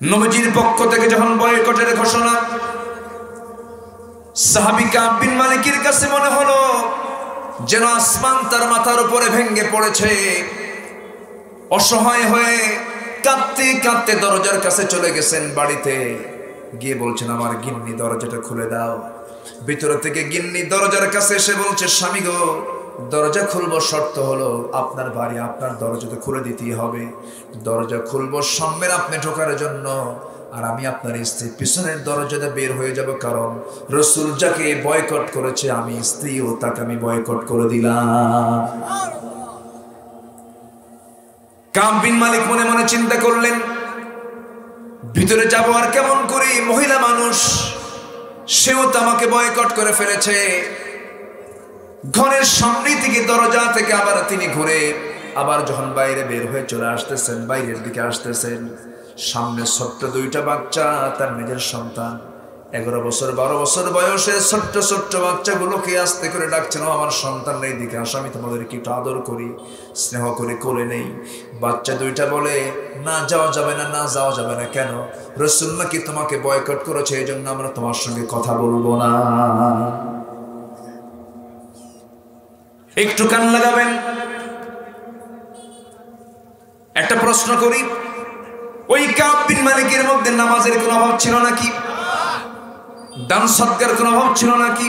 নবীজির পক্ষ থেকে যখন বয়কটের ঘোষণা, সাহাবী কাব বিন মালিকের কাছে মনে হলো যেন আসমান তার মাথার উপরে ভেঙে পড়েছে। অসহায় হয়ে কাঁদতে কাঁদতে দরজার কাছে চলে গেছেন। বাড়িতে গিয়ে বলছেন, আমার গিন্নি দরজাটা খুলে দাও। ভিতর থেকে গিন্নি দরজার কাছে এসে বলছে, স্বামী গো, দরজা খুলবো, শর্ত হলো আপনার বাড়ি, আপনার দরজাটা খুলে দিতেই হবে। দরজা খুলবো সামনের আপনি ঢোকার জন্য, আর আমি আপনার স্ত্রী পিছনের দরজাটা বের হয়ে যাব, কারণ রাসূল যাকে বয়কট করেছে আমি স্ত্রীও তাকে আমি বয়কট করে দিলাম। কাব বিন মালিক মনে মনে চিন্তা করলেন, ভিতরে যাব আর কেমন করি, মহিলা মানুষ, সেও তো আমাকে বয়কট করে ফেলেছে। ঘরের সামনে থেকে দরজা থেকে আবার তিনি ঘুরে আবার যখন বাইরে বের হয়ে চলে আসতেছেন, বাইরের দিকে আসতেছেন, সামনে ছোট্ট দুইটা বাচ্চা, তার নিজের সন্তান, 11 বছর 12 বছর বয়সের ছোট্ট ছোট্ট বাচ্চাগুলোকে আস্তে করে ডাকছেন, ও আমার সন্তান, এই দিকে আসো, আমি তোমাদেরকে একটু আদর করি, স্নেহ করে কোলে নেই। বাচ্চা দুইটা বলে, না যাওয়া যাবে না, না যাওয়া যাবে না। কেন? রাসূল নাকি তোমাকে বয়কট করেছে, এই জন্য আমরা তোমার সঙ্গে কথা বলবো না। একটু কান লাগাবেন। একটা প্রশ্ন করি, ওই কাব বিন মালিকের মধ্যে নামাজের কোনো অভাব ছিল নাকি? দান সদকার কোনো অভাব ছিল নাকি?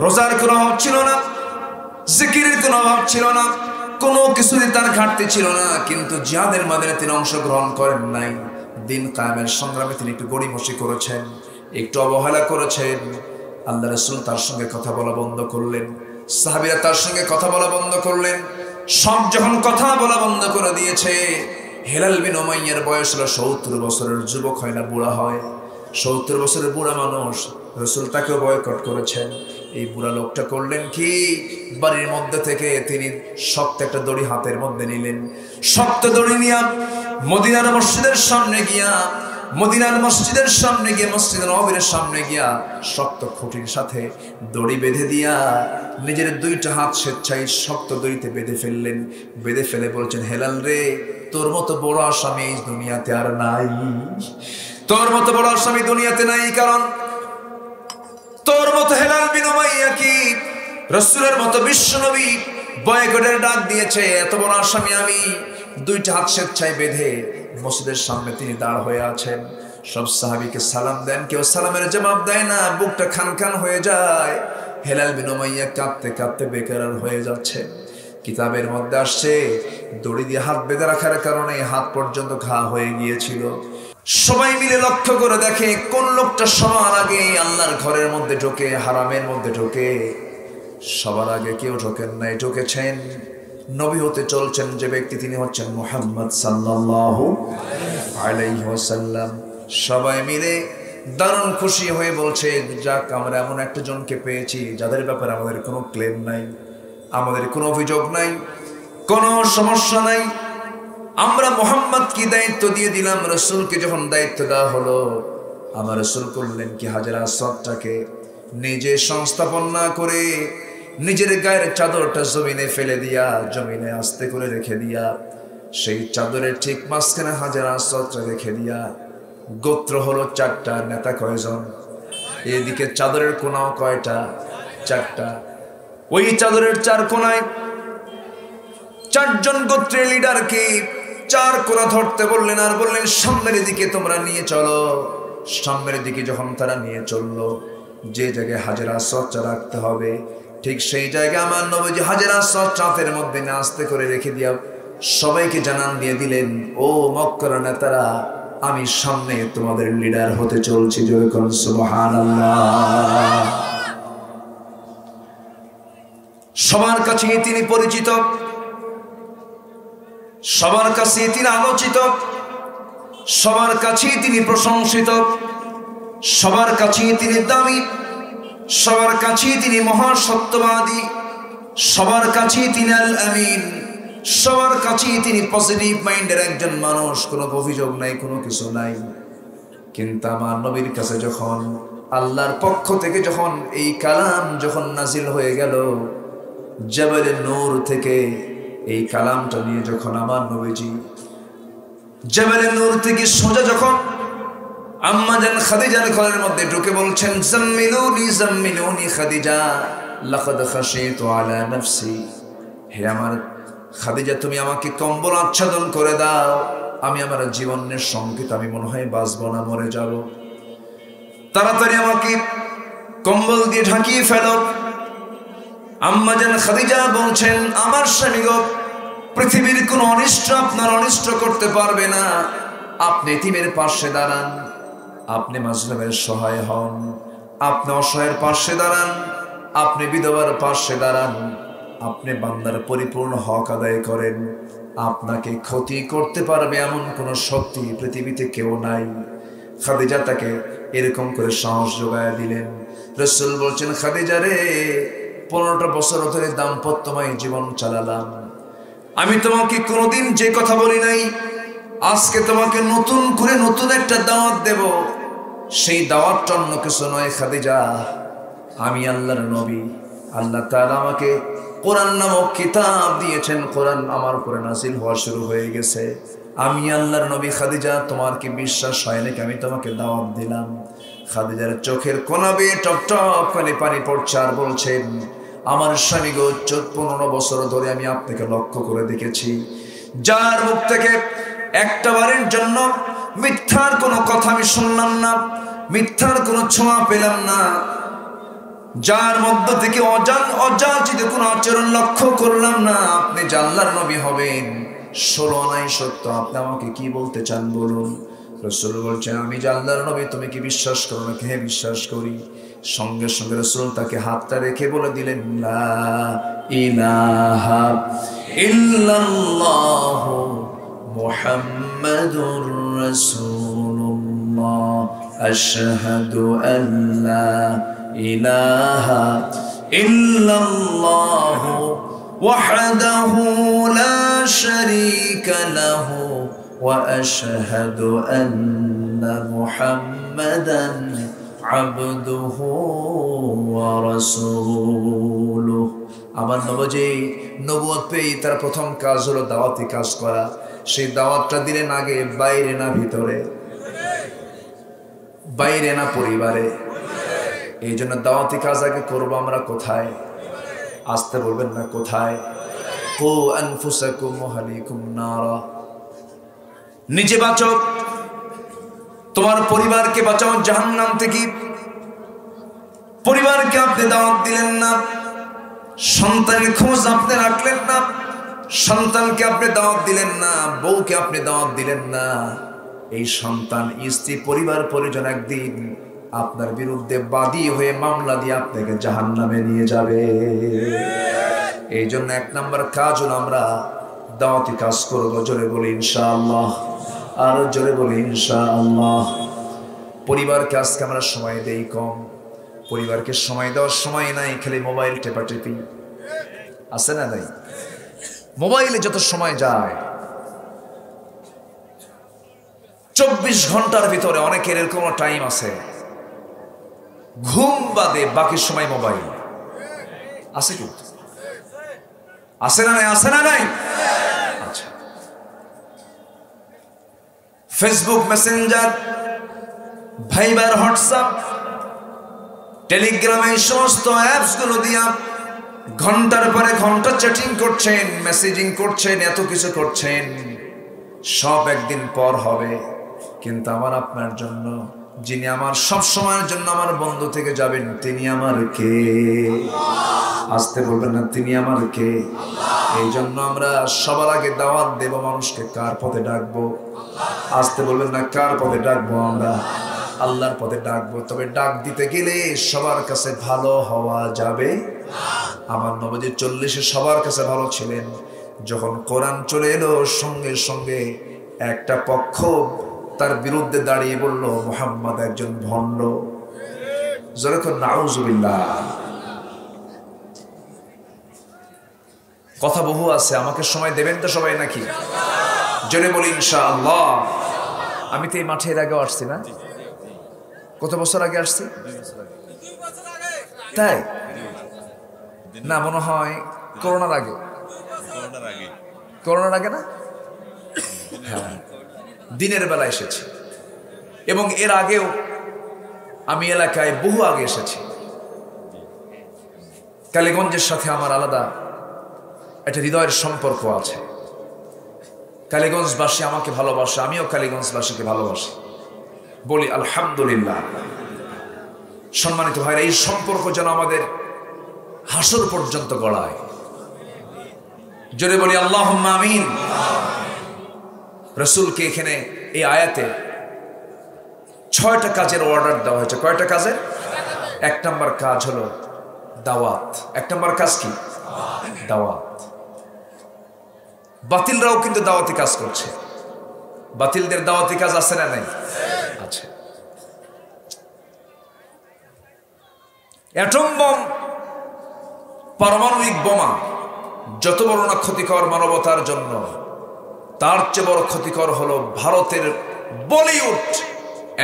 রোজার কোনো অভাব ছিল না? জিকিরের কোনো অভাব ছিল না? কোনো কিছুতে তার ঘাটতি ছিল না। কিন্তু জিহাদের ময়দানে তিনি অংশগ্রহণ করেন নাই। দিন কায়েমের সংগ্রামে তিনি একটু গড়িমসি করেছেন, একটু অবহেলা করেছেন। আল্লাহ রাসূল তার সঙ্গে কথা বলা বন্ধ করলেন, সাহাবীরা তার সঙ্গে কথা বলা বন্ধ করলেন। সব যখন কথা বলা বন্ধ করে দিয়েছে, হেলাল বিন উমাইয়ার বয়স হলো 70 বছরের, যুবক হয় না, বুড়া হয়। 70 বছরের বুড়া মানুষ, রাসূল তাকেও বয়কট করেছেন। এই বুড়া লোকটা করলেন কি, বাড়ির মধ্যে থেকে তিনি শক্ত একটা দড়ি হাতের মধ্যে নিলেন। শক্ত দড়ি নিয়ে মদিনার মসজিদের সামনে গিয়া, মসজিদ নববীর সামনে গিয়া শক্ত খুঁটির সাথে দড়ি বেঁধে দিয়া নিজের দুইটা হাত স্বেচ্ছায় শক্ত দড়িতে বেঁধে ফেললেন। বেঁধে ফেলে বলছেন, হেলাল রে, তোর মতো বড় আসামি এই দুনিয়াতে আর নাই, তোর মতো বড় আসামি দুনিয়াতে নাই। কারণ তোর মতো হেলাল বিন উমাইয়া কি রাসূলের মতো বিশ্বনবী বয়কটের ডাক দিয়েছে, এত বড় আসামি আমি। দুইটা হাত স্বেচ্ছায় বেঁধে মসজিদের সামনে তিনি দাঁড় হয়ে আছেন। সব সাহাবীকে সালাম দেন, কেউ সালামের জবাব দেয় না, বুকটা খান খান হয়ে যায়। হেলাল বিন উমাইয়া কাঁদতে কাঁদতে বেকরার হয়ে যাচ্ছে। কিতাবের মধ্যে আসছে, দড়ি দিয়ে হাত বেঁধে রাখার কারণে হাত পর্যন্ত ঘা হয়ে গিয়েছিল। সবাই মিলে লক্ষ্য করে দেখে কোন লোকটা সবার আগে আল্লাহর ঘরের মধ্যে ঢোকে, হারামের মধ্যে ঢোকে। সবার আগে কেউ ঢোকেন নাই, ঢুকেছেন নবী হতে চলছেন যে ব্যক্তি, তিনি হচ্ছেন মুহাম্মদ সাল্লাল্লাহু আলাইহি ওয়াসাল্লাম। সবাই মিলে দারুণ খুশি হয়ে বলছে, যাক, আমরা এমন একটা জনকে পেয়েছি যাদের ব্যাপারে আমাদের কোনো ক্লেম নাই, আমাদের কোনো অভিযোগ নাই, কোনো সমস্যা নাই। আমরা মুহাম্মদ কি দায়িত্ব দিয়ে দিলাম, রাসূলকে যখন দায়িত্ব দেওয়া হলো, আমার রাসূল করলেন কি, হাজের আসওয়াদটাকে নিজে সংস্থাপন না করে নিজের গায়ের চাদরটা জমিনে ফেলে দিয়া, জমিনে আস্তে করে রেখে দিয়া, সেই চাদরের ঠিক মাঝখানে হাজের আসওয়াদটা রেখে দিয়া, গোত্র হলো 4টা, নেতা কয়জন? এদিকে চাদরের কোনাও কয়টা? 4টা। ওই চাদরের 4 কোনায় 4 জন গোত্রের লিডারকে 4 কোনা ধরতে বললেন, আর বললেন সামনের দিকে তোমরা নিয়ে চলো। সামনের দিকে যখন তারা নিয়ে চললো, যে জায়গায় হাজের আসওয়াদটা রাখতে হবে, ঠিক সেই জায়গায় আমার নবীজি হাজের আসওয়াদ হাতের মধ্যে আস্তে করে রেখে দিয়া সবাইকে জানান দিয়ে দিলেন, ও মক্কার নেতারা, আমি সামনে তোমাদের লিডার হতে চলছি। জয় করুন সুবহানাল্লাহ। সবার কাছে তিনি পরিচিত, সবার কাছে তিনি আলোচিত, সবার কাছে তিনি প্রশংসিত, সবার কাছে তিনি দামি, সবার কাছে তিনি মহাসত্যবাদী, সবার কাছে তিনি আল আমিন, সবার কাছে তিনি পজিটিভ মাইন্ডের একজন মানুষ, কোনো অভিযোগ নাই, কোনো কিছু নাই। কিন্তু আমার নবীর কাছে যখন আল্লাহর পক্ষ থেকে যখন এই কালাম যখন নাজিল হয়ে গেল, জাবালে নূর থেকে এই কালামটা নিয়ে যখন আমার নবীজি জাবালে নূর থেকে সোজা যখন আম্মা জান খাদিজার ঘরের মধ্যে ঢুকে বলছেন, জাম্মিলুনি জাম্মিলুনি খাদিজা লাকাদ খাশিতু আলা নাফসি। হে আমার খাদিজা, তুমি আমাকে কম্বল আচ্ছাদন করে দাও, আমি আমার জীবনের সংকেত, আমি মনে হয় বাঁচব না, মরে যাব। তাড়াতাড়ি আমাকে কম্বল দিয়ে ঢাকিয়ে ফেলো। আম্মা জান খাদিজা বলছেন, আমার স্বামী গো, পৃথিবীর কোন অনিষ্ট আপনার অনিষ্ট করতে পারবে না। আপনি এতিমের পাশে দাঁড়ান, আপনি মাজলুমের সহায় হন, আপনি অসহায়ের পাশে দাঁড়ান, আপনি বিধবার পাশে দাঁড়ান, আপনি বান্দার পরিপূর্ণ হক আদায় করেন। আপনাকে ক্ষতি করতে পারবে এমন কোন শক্তি পৃথিবীতে কেউ নাই। খাদিজা তাকে এরকম করে সাহস যোগায় দিলেন। রাসূল বলছেন, খাদিজা রে, 15টা বছর ধরে দাম্পত্যময় জীবন চালালাম, আমি তোমাকে কোনোদিন যে কথা বলি নাই, আজকে তোমাকে নতুন করে নতুন একটা দাওয়াত দেব। সেই দাওয়াতটা অন্য কিছু নয় খাদিজা, আমি আল্লাহর নবী, আল্লাহ তাআলা আমাকে কোরআন নামক কিতাব দিয়েছেন, কোরআন আমার উপরে নাযিল হওয়া শুরু হয়ে গেছে। আমি আল্লাহর নবী খাদিজা, তোমার কি বিশ্বাস হয় নাকি আমি তোমাকে দাওয়াত দিলাম? খাদিজার চোখের কোনা বেয়ে টপ টপ করে পানি পড়ছে আর বলছেন, আমার স্বামী গো, 15 বছর ধরে আমি আপনাকে লক্ষ্য করে দেখেছি, যার মুখ থেকে একটা বারের জন্য মিথ্যার কোনো কথা আমি শুনলাম না, মিথ্যার কোনো ছোঁয়া পেলাম না, যার মধ্য থেকে অযাচিত কোনো আচরণ লক্ষ্য করলাম না। আপনি যে আল্লাহর নবী হবেন 16 আনাই সত্য, আপনি আমাকে কি বলতে চান বলুন। রাসূল বলছেন, আমি যে আল্লাহর নবী তুমি কি বিশ্বাস করো নাকি? হ্যাঁ বিশ্বাস করি। সঙ্গে সঙ্গে রাসূল তাকে হাতটা রেখে বলে দিলেন, লা ইলাহা ইল্লাল্লাহু মুহাম্মাদুর রাসূলুল্লাহ, আশহাদু আল্লা ইলাহা ইল্লাল্লাহু ওয়াহদাহু লা শারীকা লাহু ওয়া আশহাদু আন্না মুহাম্মাদান আবদুহু ওয়া রাসূলুহু। আমার নবী নবুয়ত পেয়ে তার প্রথম কাজ হলো দাওয়াতি কাজ করা। সেই দাওয়াতটা দিলেন আগে বাইরে না ভিতরে, বাইরে না পরিবারে। এই জন্য দাওয়াতি কাজ আগে করবো আমরা কোথায়? আসতে বলবেন না কোথায়? কু আনফুসাকুম ওয়া আহলিকুম নারা। নিজে বাঁচো, তোমার পরিবারকে বাঁচাও জাহান্নাম থেকে। পরিবারকে আপনি দাওয়াত দিলেন না, সন্তানের খোঁজ আপনি রাখলেন না, সন্তানকে আপনি দাওয়াত দিলেন না, বউকে আপনি দাওয়াত দিলেন না। এই সন্তান, স্ত্রী, পরিবার পরিজন একদিন আপনার বিরুদ্ধে বাদী হয়ে মামলা দিয়ে আপনাকে জাহান্নামে নিয়ে যাবে। এই জন্য 1 নম্বর কাজ হলো আমরা দাওয়াতি কাজ করবো। জোরে বলি ইনশাআল্লাহ, আর জোরে বলি ইনশাআল্লাহ। পরিবারকে আজকে আমরা সময় দেই কম, পরিবারকে সময় দেওয়ার সময় নাই, খালি মোবাইল টেপাটেপি আছে না নাই? মোবাইলে যত সময় যায়, 24 ঘন্টার ভিতরে অনেকের এরকম টাইম আছে ঘুম বাদে বাকি সময় মোবাইল আছে। কি আছে না নাই? আছে না নাই? আচ্ছা, ফেসবুক, মেসেঞ্জার, ভাইবার, হোয়াটসঅ্যাপ, টেলিগ্রাম, এই সমস্ত অ্যাপস গুলো দিয়া ঘন্টার পরে ঘন্টা চ্যাটিং করছেন, মেসেজিং করছেন, এত কিছু করছেন। সব একদিন পর হবে, কিন্তু আমার আপনার জন্য, যিনি আমার সব সময়ের জন্য আমার বন্ধু থেকে যাবেন, তিনি আমার কে? আসতে বলবেন না, তিনি আমার কে? এই জন্য আমরা সবার আগে দাওয়াত দেব মানুষকে। কার পথে ডাকবো? আসতে বলবেন না, কার পথে ডাকবো? আমরা আল্লাহর পথে ডাকবো। তবে ডাক দিতে গেলে সবার কাছে ভালো হওয়া যাবে। আমার নবী 40-এ সবার কাছে ভালো ছিলেন। যখন কোরআন চলে এলো, সঙ্গে সঙ্গে একটা পক্ষ তার বিরুদ্ধে দাঁড়িয়ে বলল, মুহাম্মদ একজন ভণ্ড। যেরকম নাউজুবিল্লাহ। কথা বহু আছে, আমাকে সময় দেবেন তো সবাই নাকি? জোরে বলি ইনশাআল্লাহ। আমি তো এই মাঠে এর আগেও আসছি না? কত বছর আগে আসছি? তাই না, মনে হয় করোনার আগে। করোনার আগে না? হ্যাঁ, দিনের বেলা এসেছি, এবং এর আগেও আমি এলাকায় বহু আগে এসেছি। কালীগঞ্জের সাথে আমার আলাদা একটা হৃদয়ের সম্পর্ক আছে। কালীগঞ্জবাসী আমাকে ভালোবাসে, আমিও কালীগঞ্জবাসীকে ভালোবাসি, বলি আলহামদুলিল্লাহ। সম্মানিত ভাইরা, এই সম্পর্ক যেন আমাদের হাসর পর্যন্ত গড়ায়। জোরে বলি আল্লাহুম্মা আমিন। রাসূলকে এখানে এই আয়াতে 6টা কাজের অর্ডার দেওয়া হয়েছে। কয়টা কাজের? 1 নম্বর কাজ হলো দাওয়াত। 1 নম্বর কাজ কি? দাওয়াত। বাতিলরাও কিন্তু দাওয়াতি কাজ করছে। বাতিলদের দাওয়াতি কাজ আছে না নাই? আছে। অ্যাটম বম, পারমাণবিক বোমা যত বড় না ক্ষতিকর মানবতার জন্য, তার চেয়ে বড় ক্ষতিকর হলো ভারতের বলিউড,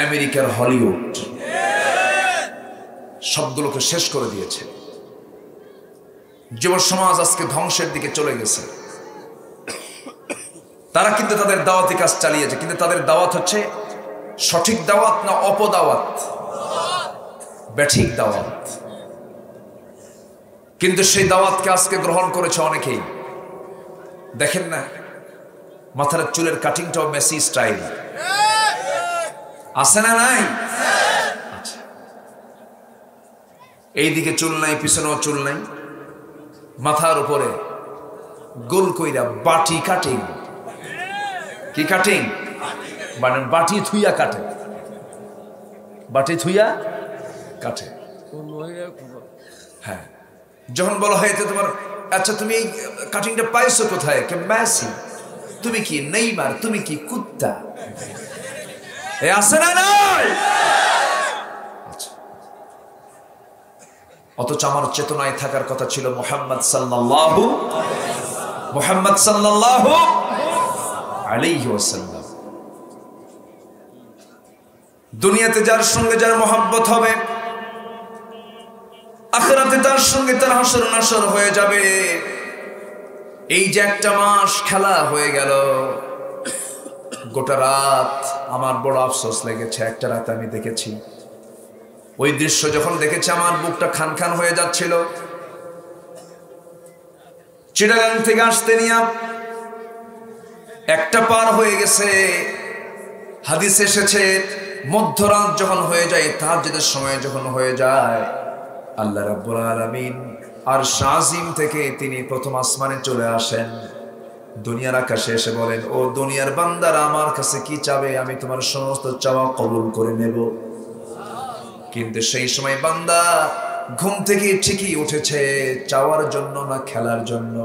আমেরিকার হলিউড। সবগুলোকে শেষ করে দিয়েছে। যুব সমাজ আজকে ধ্বংসের দিকে চলে গেছে। তারা কিন্তু তাদের দাওয়াতি কাজ চালিয়েছে, কিন্তু তাদের দাওয়াত হচ্ছে সঠিক দাওয়াত না অপদাওয়াত, ব্যাঠিক দাওয়াত। কিন্তু সেই দাওয়াতকে আজকে গ্রহণ করেছে অনেকেই। দেখেন না, মাথার চুলের কাটিংটাও মেসি স্টাইল, আছে না নাই? আচ্ছা, এইদিকে চুল নাই, পিছনেও চুল নাই, মাথার উপরে গোল কইরা বাটি কাটিং। কি কাটিং? মানে বাটি থুইয়া কাটে, বাটি থুইয়া কাটে। হ্যাঁ, যখন বলা হয় তোমার, আচ্ছা তুমি এই কাটিংটা পাইছো কোথায়? কে মেসি। তুমি কি নেইমার? তুমি কি কুত্তা? এ আছে না নাই? আচ্ছা, অথচ আমার চেতনায় থাকার কথা ছিল মুহাম্মদ সাল্লাল্লাহু আলাইহি ওয়াসাল্লাম। দুনিয়াতে যার সঙ্গে যার মহব্বত হবে, আখিরাতে তার সঙ্গে তার হাসর নাসর হয়ে যাবে। এই যে একটা মাস খেলা হয়ে গেল, গোটা রাত আমার বড় আফসোস লেগেছে। একটা রাত আমি দেখেছি, ওই দৃশ্য যখন দেখেছি আমার বুকটা খান খান হয়ে যাচ্ছিল। চিটাগাং থেকে আসতে নিয়ে 1টা পার হয়ে গেছে। হাদিস এসেছে মধ্যরাত যখন হয়ে যায়, তাহাজ্জুদের সময় যখন হয়ে যায়, আল্লাহ রাব্বুল আলামিন আর শাজিম থেকে তিনি প্রথম আসমানে চলে আসেন। দুনিয়ার আকাশে এসে বলেন, ও দুনিয়ার বান্দারা, আমার কাছে কি চাবে? আমি তোমার সমস্ত চাওয়া কবুল করে নেব। কিন্তু সেই সময় বান্দা ঘুম থেকে ঠিকই উঠেছে, চাওয়ার জন্য না খেলার জন্য।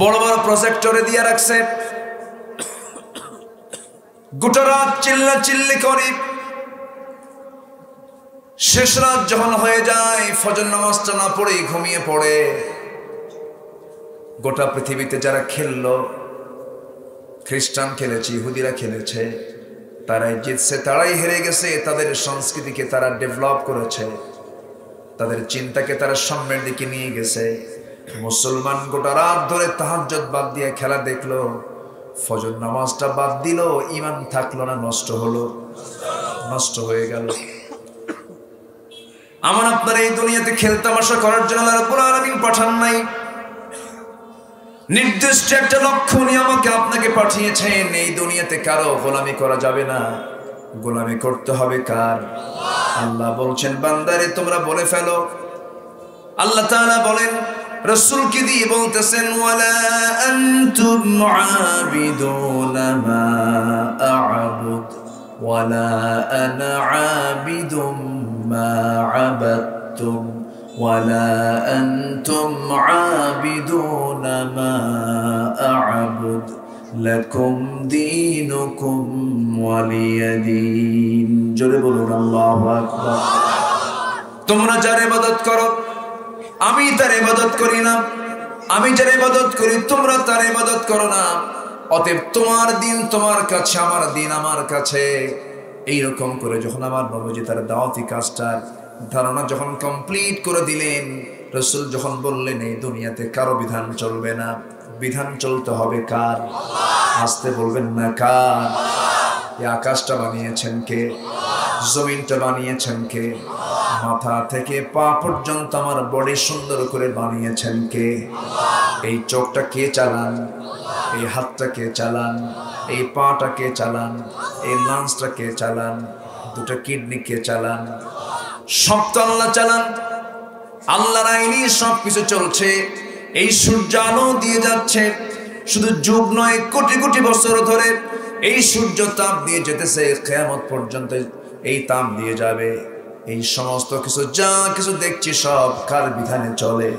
বড় বড় প্রজেক্টরে দিয়ে রাখছে, গোটা রাত চিল্লা চিল্লি করে। শেষ রাত যখন হয়ে যায়, ফজর নামাজটা না পড়ে ঘুমিয়ে পড়ে। গোটা পৃথিবীতে যারা খেললো, খ্রিস্টান খেলেছে, ইহুদিরা খেলেছে, তারাই জিতছে, তারাই হেরে গেছে। তাদের সংস্কৃতিকে তারা ডেভেলপ করেছে, তাদের চিন্তাকে তারা সামনের দিকে নিয়ে গেছে। মুসলমান গোটা রাত ধরে তাহাজ্জুদ বাদ দিয়ে খেলা দেখলো, ফজর নামাজটা বাদ দিল, ঈমান থাকলো না, নষ্ট হলো, নষ্ট হয়ে গেল। আমার আপনার এই দুনিয়াতে খেলতামাশা করার জন্য আল্লাহ রাব্বুল আলামিন পাঠান নাই। নির্দিষ্ট একটা লক্ষ্য নিয়ে আমাকে আপনাকে পাঠিয়েছেন। এই দুনিয়াতে কারো গোলামি করা যাবে না, গোলামি করতে হবে কার? আল্লাহ বলছেন, বান্দারে তোমরা বলে ফেলো। আল্লাহ তাআলা বলেন, রাসূলকে দিয়ে বলতেছেন, ওয়ালা আনতুম আবিদুনা মা আ'বুদ ওয়ালা আনা আবিদুম মা আবাদতুম ওয়ালা আনতুম আবিদুনা মা আ'বুদ লাকুম দীনুকুম ওয়ালিয়া দীন। জোরে বলুন আল্লাহু আকবার। তোমরা যার ইবাদত করো, আমি তার ইবাদত করি না। আমি যার ইবাদত করি, তোমরা তার ইবাদত করো না। অতএব তোমার দিন তোমার কাছে, আমার দিন আমার কাছে। এইরকম করে যখন আমার নবীজি তার দাওয়াতি কাজটার ধারণা যখন কমপ্লিট করে দিলেন, রাসূল যখন বললেন এই দুনিয়াতে কারো বিধান চলবে না, বিধান চলতে হবে কার? আসতে বলবেন না কার? এই আকাশটা বানিয়েছেন কে? জমিনটা বানিয়েছেন কে? মাথা থেকে পা পর্যন্ত আমার বডি সুন্দর করে বানিয়েছেন কে? এই চোখটা কে চালান? এই হাতটা কে চালান? এই পাটা কে চালান? এই লাঞ্চটা কে চালান? দুটো কিডনি কে চালান? সব তো আল্লাহ চালান। আল্লাহর আইনে সবকিছু চলছে। এই সূর্য আলো দিয়ে যাচ্ছে, শুধু যুগ নয়, কোটি কোটি বছর ধরে এই সূর্য তাপ দিয়ে যেতেছে, কিয়ামত পর্যন্ত এই তাপ দিয়ে যাবে। এই সমস্ত কিছু যা কিছু দেখছি সব কার বিধানে চলে?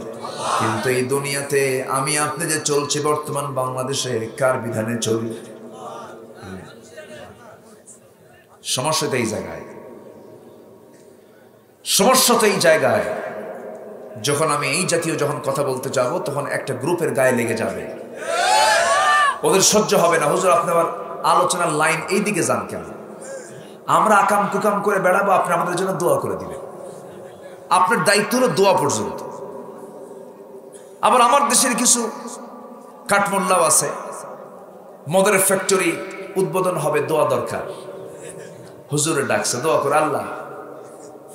কিন্তু এই দুনিয়াতে আমি আপনি যে চলছি বর্তমান বাংলাদেশে কার বিধানে চলি? সমস্যা তো এই জায়গায়, সমস্যা তো এই জায়গায়। যখন আমি এই জাতীয় যখন কথা বলতে যাব তখন একটা গ্রুপের গায়ে লেগে যাবে, ওদের সহ্য হবে না। হুজুর আপনি আবার আলোচনার লাইন এই দিকে যান কেন? আমরা আকাম কুকাম করে বেড়াবো, আপনি আমাদের জন্য দোয়া করে দিবেন। আপনার দায়িত্ব হলো দোয়া পর্যন্ত। আবার আমার দেশের কিছু কাঠমোল্লাও আছে, মদের ফ্যাক্টরি উদ্বোধন হবে, দোয়া দরকার। হুজুরে ডাকছে, দোয়া করে, আল্লাহ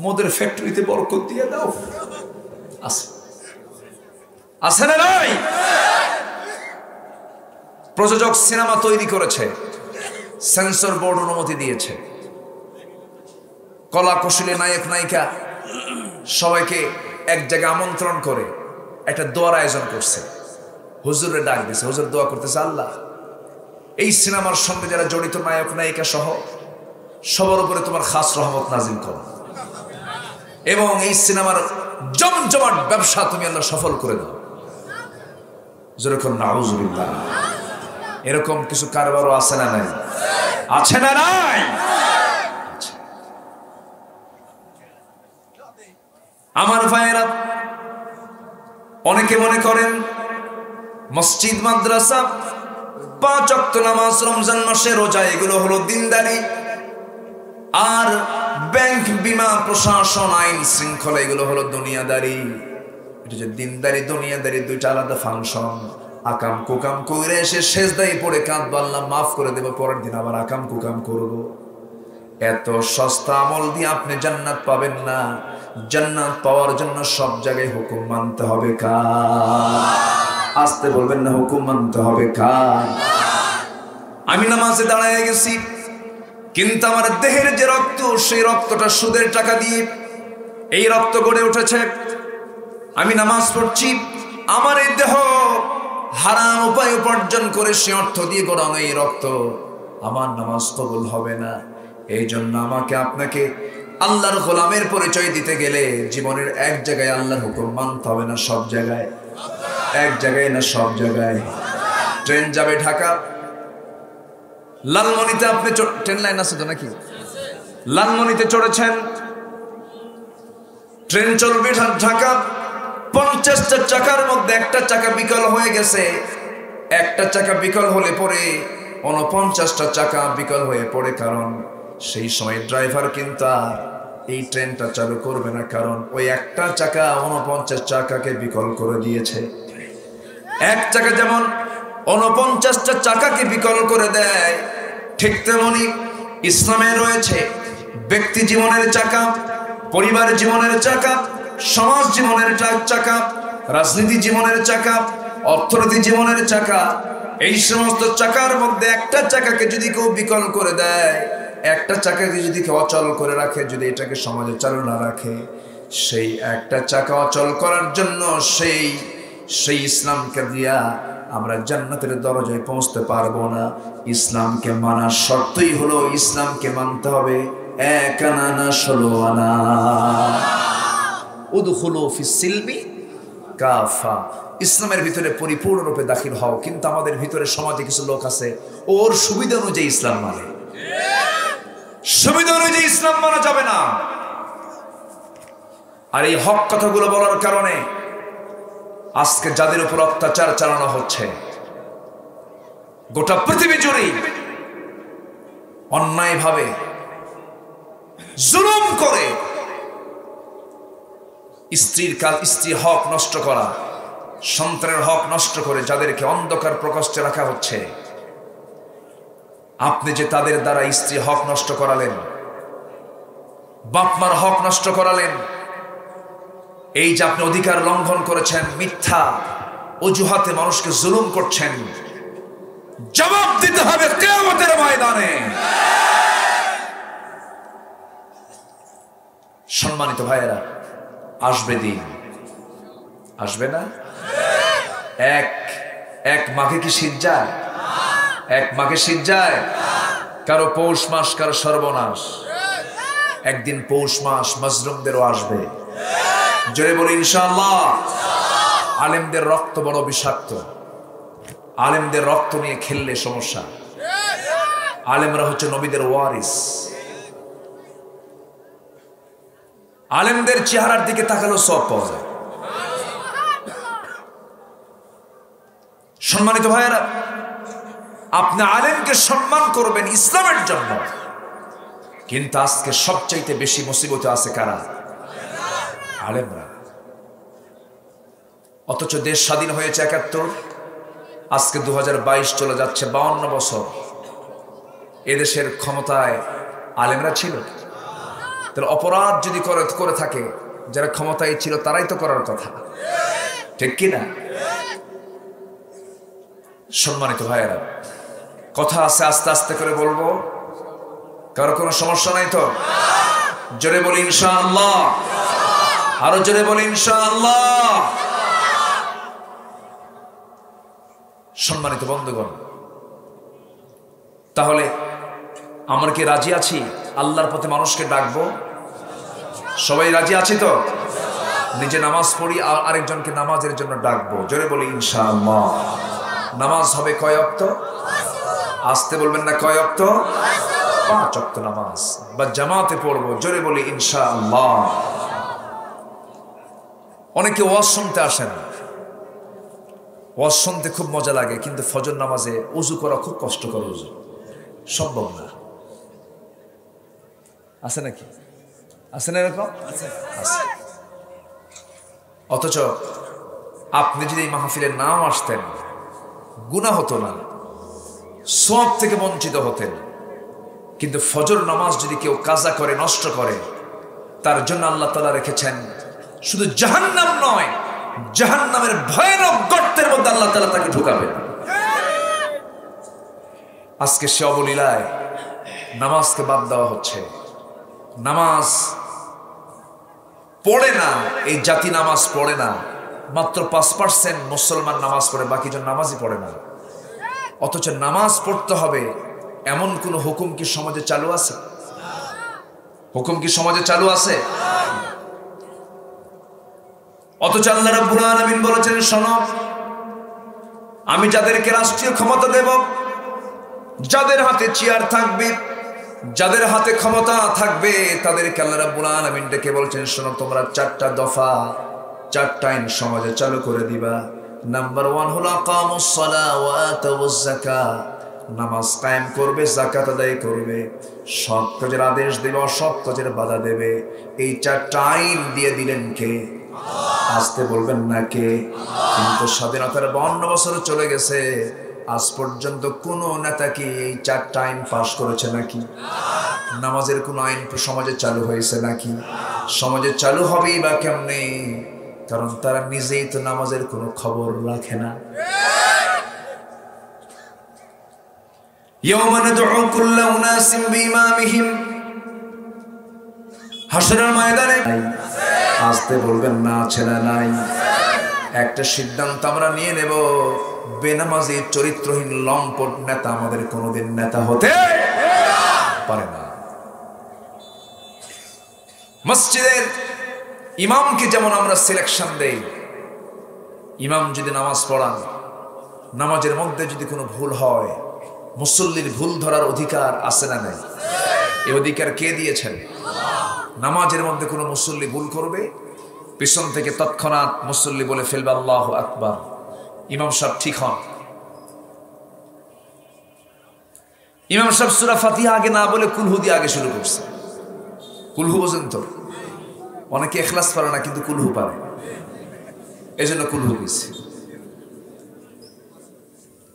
মদের ফ্যাক্টরিতে বরকত দিয়ে দাও। আছে না নাই? প্রযোজক সিনেমা তৈরি করেছে, সেন্সর বোর্ড অনুমতি দিয়েছে, কলা কৌশলী নায়ক নায়িকা সবাইকে এক জায়গায় আমন্ত্রণ করে একটা দোয়ার আয়োজন করছে। হুজুরে ডাক দিছে, হুজুর দোয়া করতেছে, আল্লাহ এই সিনেমার সঙ্গে যারা জড়িত নায়ক নায়িকা সহ সবার উপরে তোমার খাস রহমত নাজিল করো, এবং এই সিনেমার জমজমাট ব্যবসা তুমি আল্লাহ সফল করে দাও। যেরকম নাউজুবিল্লাহ, এরকম কিছু কারবারও আছে না নাই? আছে না নাই? আমার ভাইয়েরা, অনেকে মনে করেন মসজিদ, মাদ্রাসা, 5 ওয়াক্ত নামাজ, রমজান মাসে রোজা, এগুলো হলো দিনদারি। আর ব্যাংক, বিমা, প্রশাসন, আইন শৃঙ্খলা, এগুলো হলো দুনিয়াদারি। এটা যে দিনদারি দুনিয়াদারি দুইটা আলাদা ফাংশন। আকাম কুকাম করে এসে সেজদায় পড়ে কাঁদবো, আল্লাহ মাফ করে দেবো, পরের দিন আবার আকাম কুকাম করবো। এত সস্তা আমল দিয়ে আপনি জান্নাত পাবেন না। জান্নাত পাওয়ার জন্য সব জায়গায় হুকুম মানতে হবে কার? আসতে বলবেন না, হুকুম মানতে হবে কার? আমি নামাজে দাঁড়ায় গেছি, কিন্তু আমার দেহের যে রক্ত, সেই রক্তটা সুদের টাকা দিয়ে এই রক্ত গড়ে উঠেছে। আমি নামাজ পড়ছি, আমার এই দেহ হারাম উপায় উপার্জন করে সে অর্থ দিয়ে গড়ানো এই রক্ত, আমার নামাজ কবুল হবে না। এই জন্য আমাকে আপনাকে আল্লাহর গোলামের পরিচয় দিতে গেলে জীবনের এক জায়গায় আল্লাহর হুকুম মানতে হবে না সব জায়গায়? এক জায়গায় না সব জায়গায়? ট্রেন যাবে ঢাকা, লালমনিতে আপনি ট্রেন লাইন আছে তো নাকি? লালমনিতে চড়েছেন, ট্রেন চলবে ঢাকা, 50টা চাকার মধ্যে একটা চাকা বিকল হয়ে গেছে। একটা চাকা বিকল হলে পরে 49টা চাকা বিকল হয়ে পড়ে, কারণ সেই সময় ড্রাইভার কিন্তু আর এই ট্রেনটা চালু করবে না, কারণ ওই একটা চাকা 49 চাকাকে বিকল করে দিয়েছে। এক চাকা যেমন 49টা চাকাকে বিকল করে দেয়, ঠিক তেমনি ইসলামে রয়েছে ব্যক্তি জীবনের চাকা, পরিবার জীবনের চাকা, সমাজ জীবনের চাকা, রাজনীতি জীবনের চাকা, অর্থনীতি জীবনের চাকা। এই সমস্ত চাকার মধ্যে একটা চাকাকে যদি কেউ বিকল করে দেয়, একটা চাকাকে যদি কেউ অচল করে রাখে, যদি এটাকে সমাজে চালু না রাখে, সেই একটা চাকা অচল করার জন্য সেই ইসলামকে দিয়া আমরা জান্নাতের দরজায় পৌঁছতে পারবো না। ইসলামকে মানার শর্তই হলো ইসলামকে মানতে হবে 1 আনা না 16 আনা। উদখুলু ফিস সিলমি কাফা, ইসলামের ভিতরে পরিপূর্ণরূপে দাখিল হও। কিন্তু আমাদের ভিতরে সমাজে কিছু লোক আছে, ওর সুবিধা অনুযায়ী ইসলাম মানে, সুবিধা অনুযায়ী ইসলাম মানা যাবে না। আর এই হক কথাগুলো বলার কারণে আজকে যাদের উপর অত্যাচার চালানো হচ্ছে, গোটা পৃথিবী জুড়ে অন্যায়ভাবে জুলুম করে স্ত্রীর হক নষ্ট করা, সন্তানের হক নষ্ট করে যাদেরকে অন্ধকার প্রকোষ্ঠে রাখা হচ্ছে, আপনি যে তাদের দ্বারা স্ত্রী হক নষ্ট করালেন, বাপমার হক নষ্ট করালেন, এই যে আপনি অধিকার লঙ্ঘন করেছেন, মিথ্যা অজুহাতে মানুষকে জুলুম করছেন, জবাব দিতে হবে কিয়ামতের ময়দানে। সম্মানিত ভাইয়েরা, আসবে দিন, আসবে না? এক মাঘে কি শীত যায়? এক মাঘে শীত যায়? কারো পৌষ মাস, কারো সর্বনাশ। একদিন পৌষ মাস মাজলুমদেরও আসবে। জোরে বলি ইনশাআল্লাহ। আলেমদের রক্ত বড় বিষাক্ত, আলেমদের রক্ত নিয়ে খেললে সমস্যা। আলেমরা হচ্ছে নবীদের ওয়ারিস। আলেমদের চেহারার দিকে তাকালেও সওয়াব পাওয়া যায়। সম্মানিত ভাইয়েরা, আপনি আলেমকে সম্মান করবেন ইসলামের জন্য, কিন্তু আজকে সবচাইতে বেশি মুসিবতে আছে কারা? আলেমরা। অথচ দেশ স্বাধীন হয়েছে ৭১, আজকে ২০২২ চলে যাচ্ছে, ৫২ বছর। এদেশের ক্ষমতায় আলেমরা ছিল। তাহলে অপরাধ যদি করে থাকে, যারা ক্ষমতায় ছিল তারাই তো করার কথা, ঠিক কিনা? সম্মানিত ভাইয়েরা, কথা আছে, আস্তে আস্তে করে বলবো, কারো কোনো সমস্যা নাই তো? জোরে বলি ইনশাআল্লাহ। আরো জোরে বলি ইনশাআল্লাহ। সম্মানিত বন্ধুগণ, তাহলে আমরা কি রাজি আছি আল্লাহর পথে মানুষকে ডাকবো? সবাই রাজি আছি তো? নিজে নামাজ পড়ি আর আরেকজনকে নামাজের জন্য ডাকবো। জোরে বলি ইনশাআল্লাহ। নামাজ হবে কয় ওয়াক্ত? আসতে বলবেন না, কয় ওয়াক্ত? ৫ ওয়াক্ত নামাজ, বা জামাতে পড়বো। জোরে বলি ইনশাআল্লাহ। অনেকে ওয়াজ শুনতে আসেন, ওয়াজ শুনতে খুব মজা লাগে, কিন্তু ফজর নামাজে উজু করা খুব কষ্টকর, উজু সম্ভব না। আছে নাকি? আছে না এরকম? আছে। অথচ আপনি যদি এই মাহফিলের নাম আসতেন, গুনাহ হতো না, সওয়াব থেকে বঞ্চিত হতেন। কিন্তু ফজর নামাজ যদি কেউ কাজা করে, নষ্ট করে, তার জন্য আল্লাহ তাআলা রেখেছেন শুধু জাহান্নাম নয়, জাহান্নামের ভয়ানক গর্তের মধ্যে আল্লাহ তাআলা তাকে ঢুকাবেন। আজকে সে অবলীলায় নামাজকে বাদ দেওয়া হচ্ছে। নামাজ পড়ে না, এই জাতি নামাজ পড়ে না। মাত্র ৫% মুসলমান নামাজ পড়ে, বাকি জন নামাজই পড়ে না। অথচ নামাজ পড়তে হবে এমন কোন হুকুম কি সমাজে চালু আছে? হুকুম কি সমাজে চালু আছে? অথচ আল্লাহ রাব্বুল আলামিন বলেছেন, শোনো, আমি যাদেরকে রাষ্ট্রীয় ক্ষমতা দেব, যাদের হাতে চেয়ার থাকবে, যাদের হাতে ক্ষমতা থাকবে, তাদেরকে আল্লাহ রাব্বুল আলামিন ডেকে বলছেন, শোনো, তোমরা ৪টা দফা, ৪টা আইন সমাজে চালু করে দিবা। নাম্বার 1 হলো আকামুস সালাহ ওয়া আতাউজ যাকাত, নামাজ কায়েম করবে, যাকাত আদায় করবে, সৎ কাজের আদেশ দেবে, অসৎ কাজের বাধা দেবে। এই 4টা আইন দিয়ে দিলেন কে? আসতে বলবেন না কে? কিন্তু স্বাধীনতার 52 বছর চলে গেছে, আজ পর্যন্ত কোন নেতা কি এই 4টা আইন পাশ করেছে নাকি? নামাজের কোন আইন সমাজে চালু হয়েছে নাকি? সমাজে চালু হবেই বা কেমনে? কারণ তারা নিজেই তো নামাজের কোনো খবর রাখে না। ইয়াওমা নাদউ কুল্লা উনাসিম বিইমামিহিম, হাসরের ময়দানে আসতে বলবেন না, আছে না নাই? একটা সিদ্ধান্ত আমরা নিয়ে নেব, বেনামাজি চরিত্রহীন লম্পট নেতা আমাদের কোনোদিন নেতা হতে পারে না। মসজিদের ইমামকে যেমন আমরা সিলেকশন দেই, ইমাম যদি নামাজ পড়ান, নামাজের মধ্যে যদি কোনো ভুল হয়, মুসল্লির ভুল ধরার অধিকার আছে না নাই? এই অধিকার কে দিয়েছেন? নামাজের মধ্যে কোনো মুসল্লি ভুল করবে, পিছন থেকে তৎক্ষণাৎ মুসল্লি বলে ফেলবে আল্লাহু আকবার, ইমাম সাহেব ঠিক হন। ইমাম সাহেব সূরা ফাতিহা আগে না বলে কুলহু দিয়ে আগে শুরু করছে। কুলহু বোঝেন তো? অনেকে ইখলাস পারে না, কিন্তু কুলহু পারে, এই জন্য কুলহু দিচ্ছে।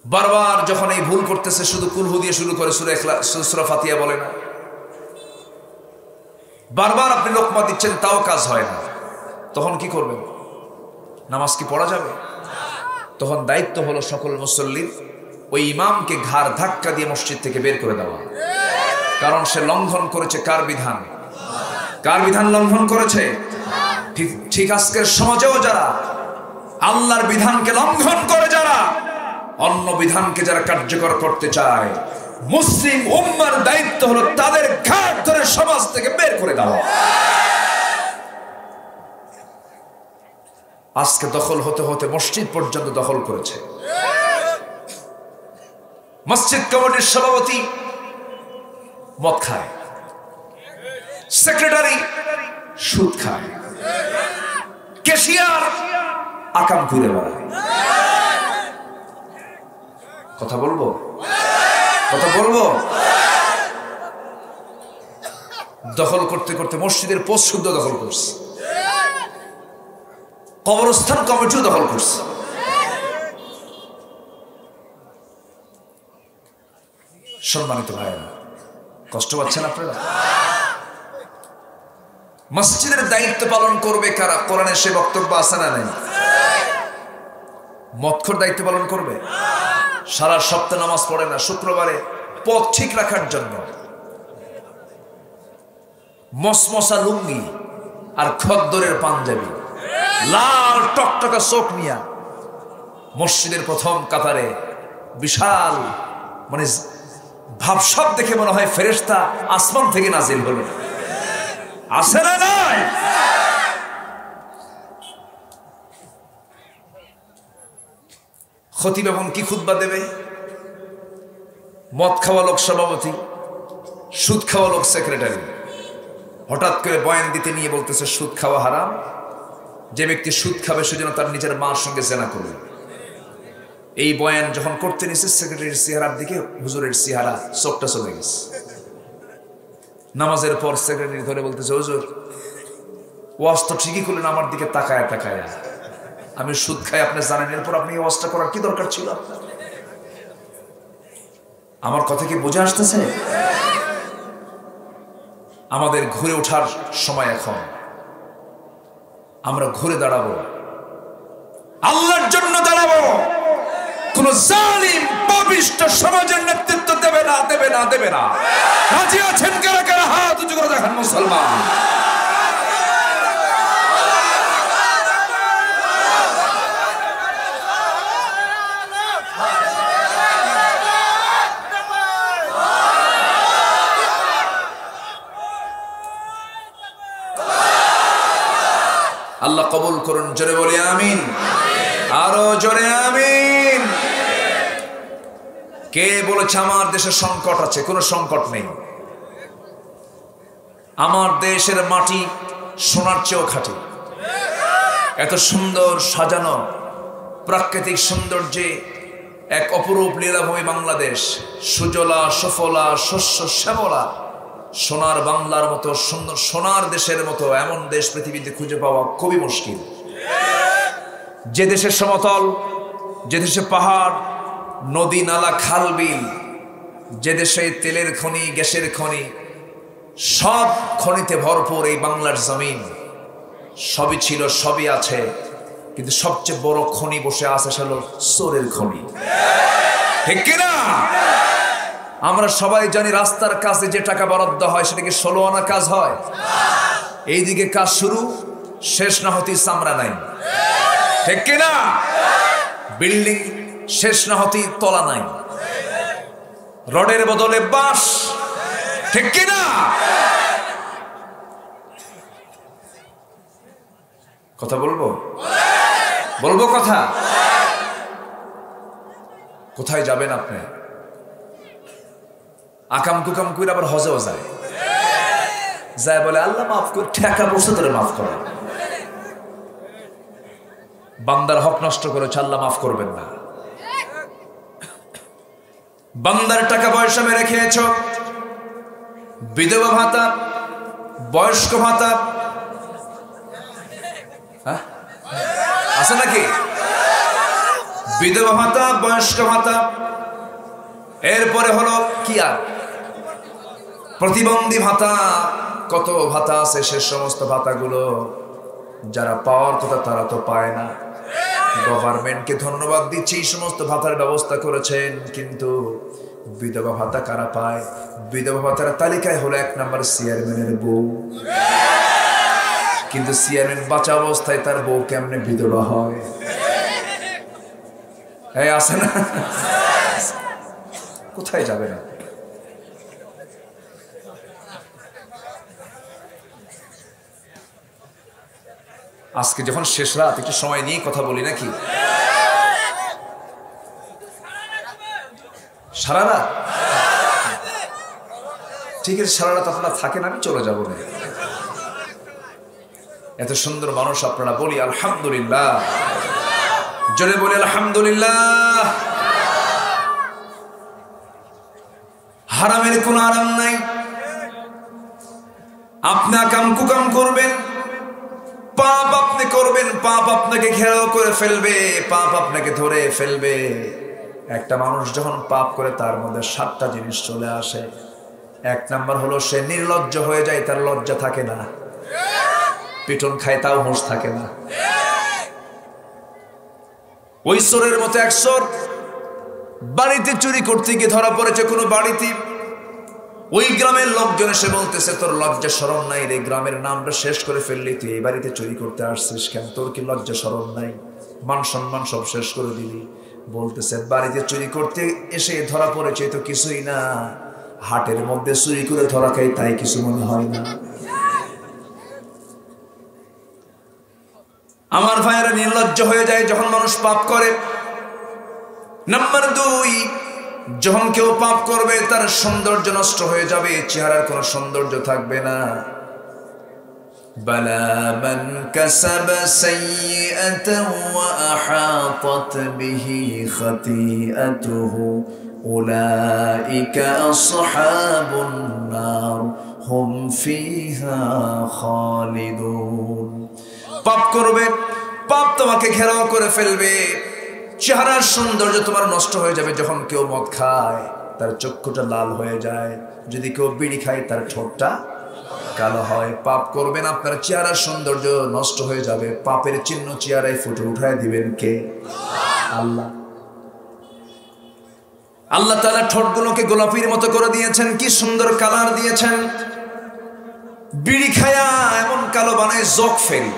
বারবার যখন এই ভুল করতেছে শুধু কুলহু দিয়ে শুরু করে সূরা ইখলাস সূরা ফাতিহা বলে না, বারবার আপনি লোকমা দিচ্ছেন তাও কাজ হয় না, তখন কি করবেন? নামাজ কি পড়া যাবে? তখন দায়িত্ব হলো সকল মুসল্লির ওই ইমামকে ঘাড় ধাক্কা দিয়ে মসজিদ থেকে বের করে দেওয়া, কারণ সে লঙ্ঘন করেছে কার বিধান? কার বিধান লঙ্ঘন করেছে? ঠিক আজকের সমাজেও যারা আল্লাহর বিধানকে লঙ্ঘন করে, যারা অন্য বিধানকে যারা কার্যকর করতে চায়, মুসলিম উম্মার দায়িত্ব হলো তাদের ঘাট ধরে সমাজ থেকে বের করে দেওয়া। আজকে দখল হতে হতে মসজিদ পর্যন্ত দখল করেছে। মসজিদ কমিটির সভাপতি মদ খায়, সেক্রেটারি সুদ খায়, ক্যাশিয়ার আকাম ঘুরে বেড়ায়। কথা বলবো? কথা বলবো? দখল করতে করতে মসজিদের পোস্ট শুদ্ধ দখল করছে, কবরস্থান কমিটিও দখল করছে। সম্মানিত ভাইরা, কষ্ট পাচ্ছেন আপনারা? মসজিদের দায়িত্ব পালন করবে কারা? কোরআনে সে বক্তব্য আছে না নেই? মদখোর দায়িত্ব পালন করবে? সারা সপ্তাহ নামাজ পড়ে না, শুক্রবারে পথ ঠিক রাখার জন্য মসমসা লুঙ্গি আর খদ্দরের পাঞ্জাবি, লাল টকটকা চোখ নিয়া মসজিদের প্রথম কাতারে বিশাল, মানে ভাবসাব দেখে মনে হয় ফেরেশতা আসমান থেকে নাজিল হলো। আছে না নাই? খতিব এবং কি খুতবা দেবে? মদ খাওয়া লোক সভাপতি, সুদ খাওয়া লোক সেক্রেটারি। হঠাৎ করে বয়ান দিতে নিয়ে বলতেছে সুদ খাওয়া হারাম, যে ব্যক্তি সুদ খাবে সে যেন তার নিজের মার সঙ্গে জেনা করবে। এই বয়ান যখন করতে নিছে, সেক্রেটারির চেহারার দিকে হুজুরের চেহারা চোখটা চলে গেছে। নামাজের পর সেক্রেটারি ধরে বলতেছে, হুজুর ওয়াজ তো ঠিকই করলেন, আমার দিকে তাকায় তাকায়, আমি সুদ খাই আপনি জানেন, এরপর আপনি এই ওয়াজটা করার কি দরকার ছিল? আমার কথা কি বুঝে আসতেছে? আমাদের ঘুরে ওঠার সময় এখন। আমরা ঘুরে দাঁড়াবো, আল্লাহর জন্য দাঁড়াবো। কোন জালিম পাপিষ্ঠ সমাজের নেতৃত্ব দেবে না, দেবে না, দেবে না। রাজি আছেন কারা কারা? হাত উঁচু করে দেখান মুসলমান। আল্লাহ কবুল করুন, জোরে বলি আমিন, আরো জোরে আমিন। কে বলেছে আমার দেশে সংকট আছে? কোনো সংকট নেই। আমার দেশের মাটি সোনার চেয়েও খাঁটি। এত সুন্দর সাজানো প্রাকৃতিক সৌন্দর্যে এক অপরূপ লীলাভূমি বাংলাদেশ, সুজলা সুফলা শস্য শ্যামলা, সোনার বাংলার মতো সুন্দর, সোনার দেশের মতো এমন দেশ পৃথিবীতে খুঁজে পাওয়া খুবই মুশকিল। যে দেশের সমতল, যে দেশে পাহাড়, নদী নালা খাল বিল, যে দেশে তেলের খনি, গ্যাসের খনি, সব খনিতে ভরপুর এই বাংলার জমিন। সবই ছিল, সবই আছে, কিন্তু সবচেয়ে বড় খনি বসে আছে সেটা চোরের খনি। ঠিক কিনা? আমরা সবাই জানি রাস্তার কাছে যে টাকা বরাদ্দ হয় সেটা কি 16 আনা কাজ হয়? এইদিকে কাজ শুরু, শেষ না হতেই চামড়া নাই। ঠিক কিনা? বিল্ডিং শেষ না হতেই তলা নাই, রডের বদলে বাঁশ। ঠিক কিনা? কথা বলবো? বলবো কথা? কোথায় যাবেন আপনি? আকাম কুকাম করে আবার হজেও যায়, যায় বলে আল্লাহ মাফ করে, ঠেকা বসে ধরে মাফ করে। বান্দার হক নষ্ট করেছে, আল্লাহ মাফ করবেন না। বান্দার টাকা পয়সা মেরে খেয়েছ, বিধবা ভাতা, বয়স্ক ভাতা আছে নাকি? বিধবা ভাতা, বয়স্ক ভাতা, এরপরে হলো কি আর প্রতিবন্ধী ভাতা, কত ভাতা আছে। সে সমস্ত ভাতাগুলো যারা পাওয়ার কথা তারা তো পায় না। গভর্নমেন্টকে ধন্যবাদ দিচ্ছি, এই সমস্ত ভাতার ব্যবস্থা করেছেন, কিন্তু বিধবা ভাতা কারা পায়? বিধবা ভাতার তালিকায় হলো 1 নম্বর চেয়ারম্যানের বউ। কিন্তু চেয়ারম্যান বাঁচা অবস্থায় তার বউ কেমনে বিধবা হয়? এই আছে না? কোথায় যাবে না? আজকে যখন শেষ রাত, একটু সময় নিয়ে কথা বলি নাকি? সারা রাত? ঠিক আছে, সারা রাত আপনারা থাকেন, আমি চলে যাবো না। এত সুন্দর মানুষ আপনারা, বলি আলহামদুলিল্লাহ, জোরে বলি আলহামদুলিল্লাহ। হারামের কোনো আরাম নাই। আপনি আকাম কুকাম করবেন, পাপ আপনি করবেন, পাপ আপনাকে ঘেরাও করে ফেলবে, পাপ আপনাকে ধরে ফেলবে। একটা মানুষ যখন পাপ করে তার মধ্যে 7টা জিনিস চলে আসে। 1 নাম্বার হলো সে নির্লজ্জ হয়ে যায়, তার লজ্জা থাকে না। পিটন খায় তাও হুঁশ থাকে না। ওই চোরের মতো এক চোর বাড়িতে চুরি করতে গিয়ে ধরা পড়েছে কোনো বাড়িতে। ওই গ্রামের লোকজন এসে বলতেছে, তোর লজ্জা শরম নাই রে, গ্রামের নামটা শেষ করে ফেললি, তুই এই বাড়িতে চুরি করতে আসছিস কেন? তোর কি লজ্জা শরম নাই? মান সম্মান সব শেষ করে দিলি। বলতেছে, বাড়িতে চুরি করতে এসে ধরা পড়েছে তো কিছুই না, হাটের মধ্যে চুরি করে ধরা খাই তাই কিছু মনে হয় না। আমার ভাইয়েরা, নির্লজ্জ হয়ে যায় যখন মানুষ পাপ করে। নাম্বার 2, যখন কেউ পাপ করবে তার সৌন্দর্য নষ্ট হয়ে যাবে, চেহারার কোনো সৌন্দর্য থাকবে না। বালা মান কাসাবা সাইয়্যাতান ওয়া আহাতাত বিহি খাতিআতুহু উলাইকা আসহাবুন নার হুম ফিহা খালিদুন। পাপ করবে, পাপ তোমাকে ঘেরাও করে ফেলবে, চেহারার সৌন্দর্য তোমার নষ্ট হয়ে যাবে। যখন কেউ মদ খায় তার চক্ষুটা লাল হয়ে যায়, যদি কেউ বিড়ি খায় তার ঠোঁটটা কালো হয়। পাপ করবেন, আপনার চেহারার সৌন্দর্য নষ্ট হয়ে যাবে, পাপের চিহ্ন চেহারায় ফুটে উঠায় দিবেন কে? আল্লাহ। আল্লাহ তাআলা ঠোঁটগুলোকে গোলাপির মতো করে দিয়েছেন, কি সুন্দর কালার দিয়েছেন। বিড়ি খায়া এমন কালো বানায় জোক ফেল,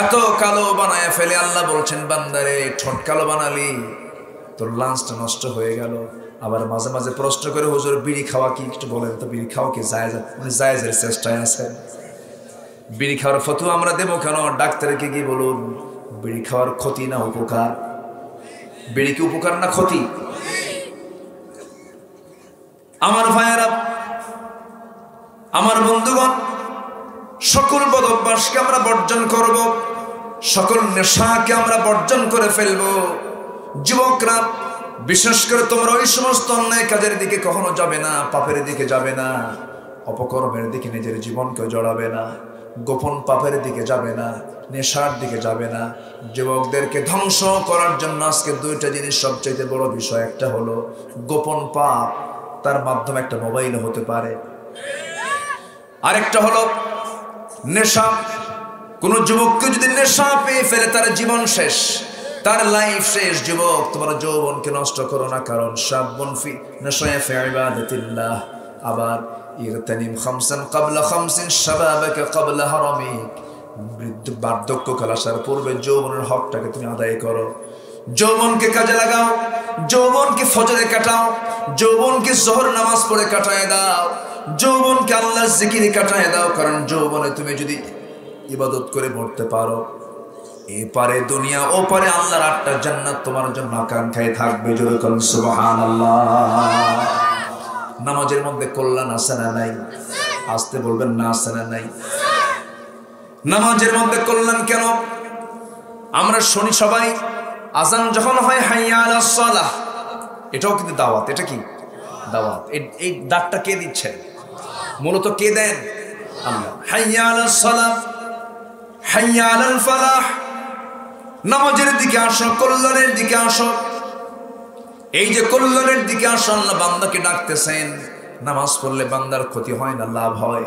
এত কালো বানায় ফেলে। আল্লাহ বলছেন, বান্দারে ঠোঁট কালো বানালি, তোর লাঞ্চটা নষ্ট হয়ে গেল। আবার মাঝে মাঝে প্রশ্ন করে, হুজুর বিড়ি খাওয়া কি একটু বলেন তো, বিড়ি খাওয়া কি জায়েজ? মানে জায়েজের চেষ্টায় আছেন। বিড়ি খাওয়ার ফতোয়া আমরা দেবো কেন? ডাক্তারকে গিয়ে বলুন, বিড়ি খাওয়ার ক্ষতি না উপকার? বিড়ি কি উপকার না ক্ষতি? আমার ভাইয়েরা, আমার বন্ধুগণ, সকল বদ অভ্যাসকে আমরা বর্জন করব, সকল নেশাকে আমরা বর্জন করে ফেলব। যুবকরা বিশেষ করে তোমরা ওই সমস্ত অন্যায় কাজের দিকে কখনো যাবে না, পাপের দিকে যাবে না, অপকর্মের দিকে নিজের জীবনকে জড়াবে না, গোপন পাপের দিকে যাবে না, নেশার দিকে যাবে না। যুবকদেরকে ধ্বংস করার জন্য আজকে 2টা জিনিস সবচেয়ে বড় বিষয়। একটা হলো গোপন পাপ, তার মাধ্যমে একটা মোবাইল হতে পারে। আরেকটা হলো নেশা। কোন যুবককে যদি নেশা পেয়ে ফেলে তার জীবন শেষ, তার লাইফ শেষ। যুবক, তোমার যৌবনকে নষ্ট করো না, কারণ শাবুন ফি নাশায়া ফি ইবাদাতিল্লাহ। আবার ইগতানিম খামসান ক্বাবলা খামসিন শাবাবাকা ক্বাবলা হারামিক। বার্ধক্যকাল আসার পূর্বে যৌবনের হকটাকে তুমি আদায় করো। যৌবনকে কাজে লাগাও, যৌবনকে ফজরে কাটাও, যৌবনকে যোহর নামাজ পড়ে কাটায় দাও, যৌবনকে আল্লাহর জিকিরে কাটায় দাও। কারণ যৌবনে তুমি যদি ইবাদত করে মরতে পারো, এপারে দুনিয়া ওপারে আল্লাহর 8টা জান্নাত তোমার জন্য আকাঙ্ক্ষায় থাকবে। জোরে বলুন সুবহানাল্লাহ। নামাজের মধ্যে কল্যাণ আছে না নাই? আসতে বলবেন না, আছে না নাই? নামাজের মধ্যে কল্যাণ কেন? আমরা শুনি সবাই, আজান যখন হয় হাইয়া আলাস সালাহ, এটাও কিন্তু দাওয়াত। এটা কি দাওয়াত? এই ডাকটা কে দিচ্ছেন? মূলত কে দেন? আল্লাহ। হাইয়া আলাস সালাহ, হাইয়া আলাল ফালাহ, নামাজের দিকে আসো, কল্যাণের দিকে আসো। এই যে কল্যাণের দিকে আসো, আল্লাহ বান্দাকে ডাকতেছেন। নামাজ পড়লে বান্দার ক্ষতি হয় না, লাভ হয়,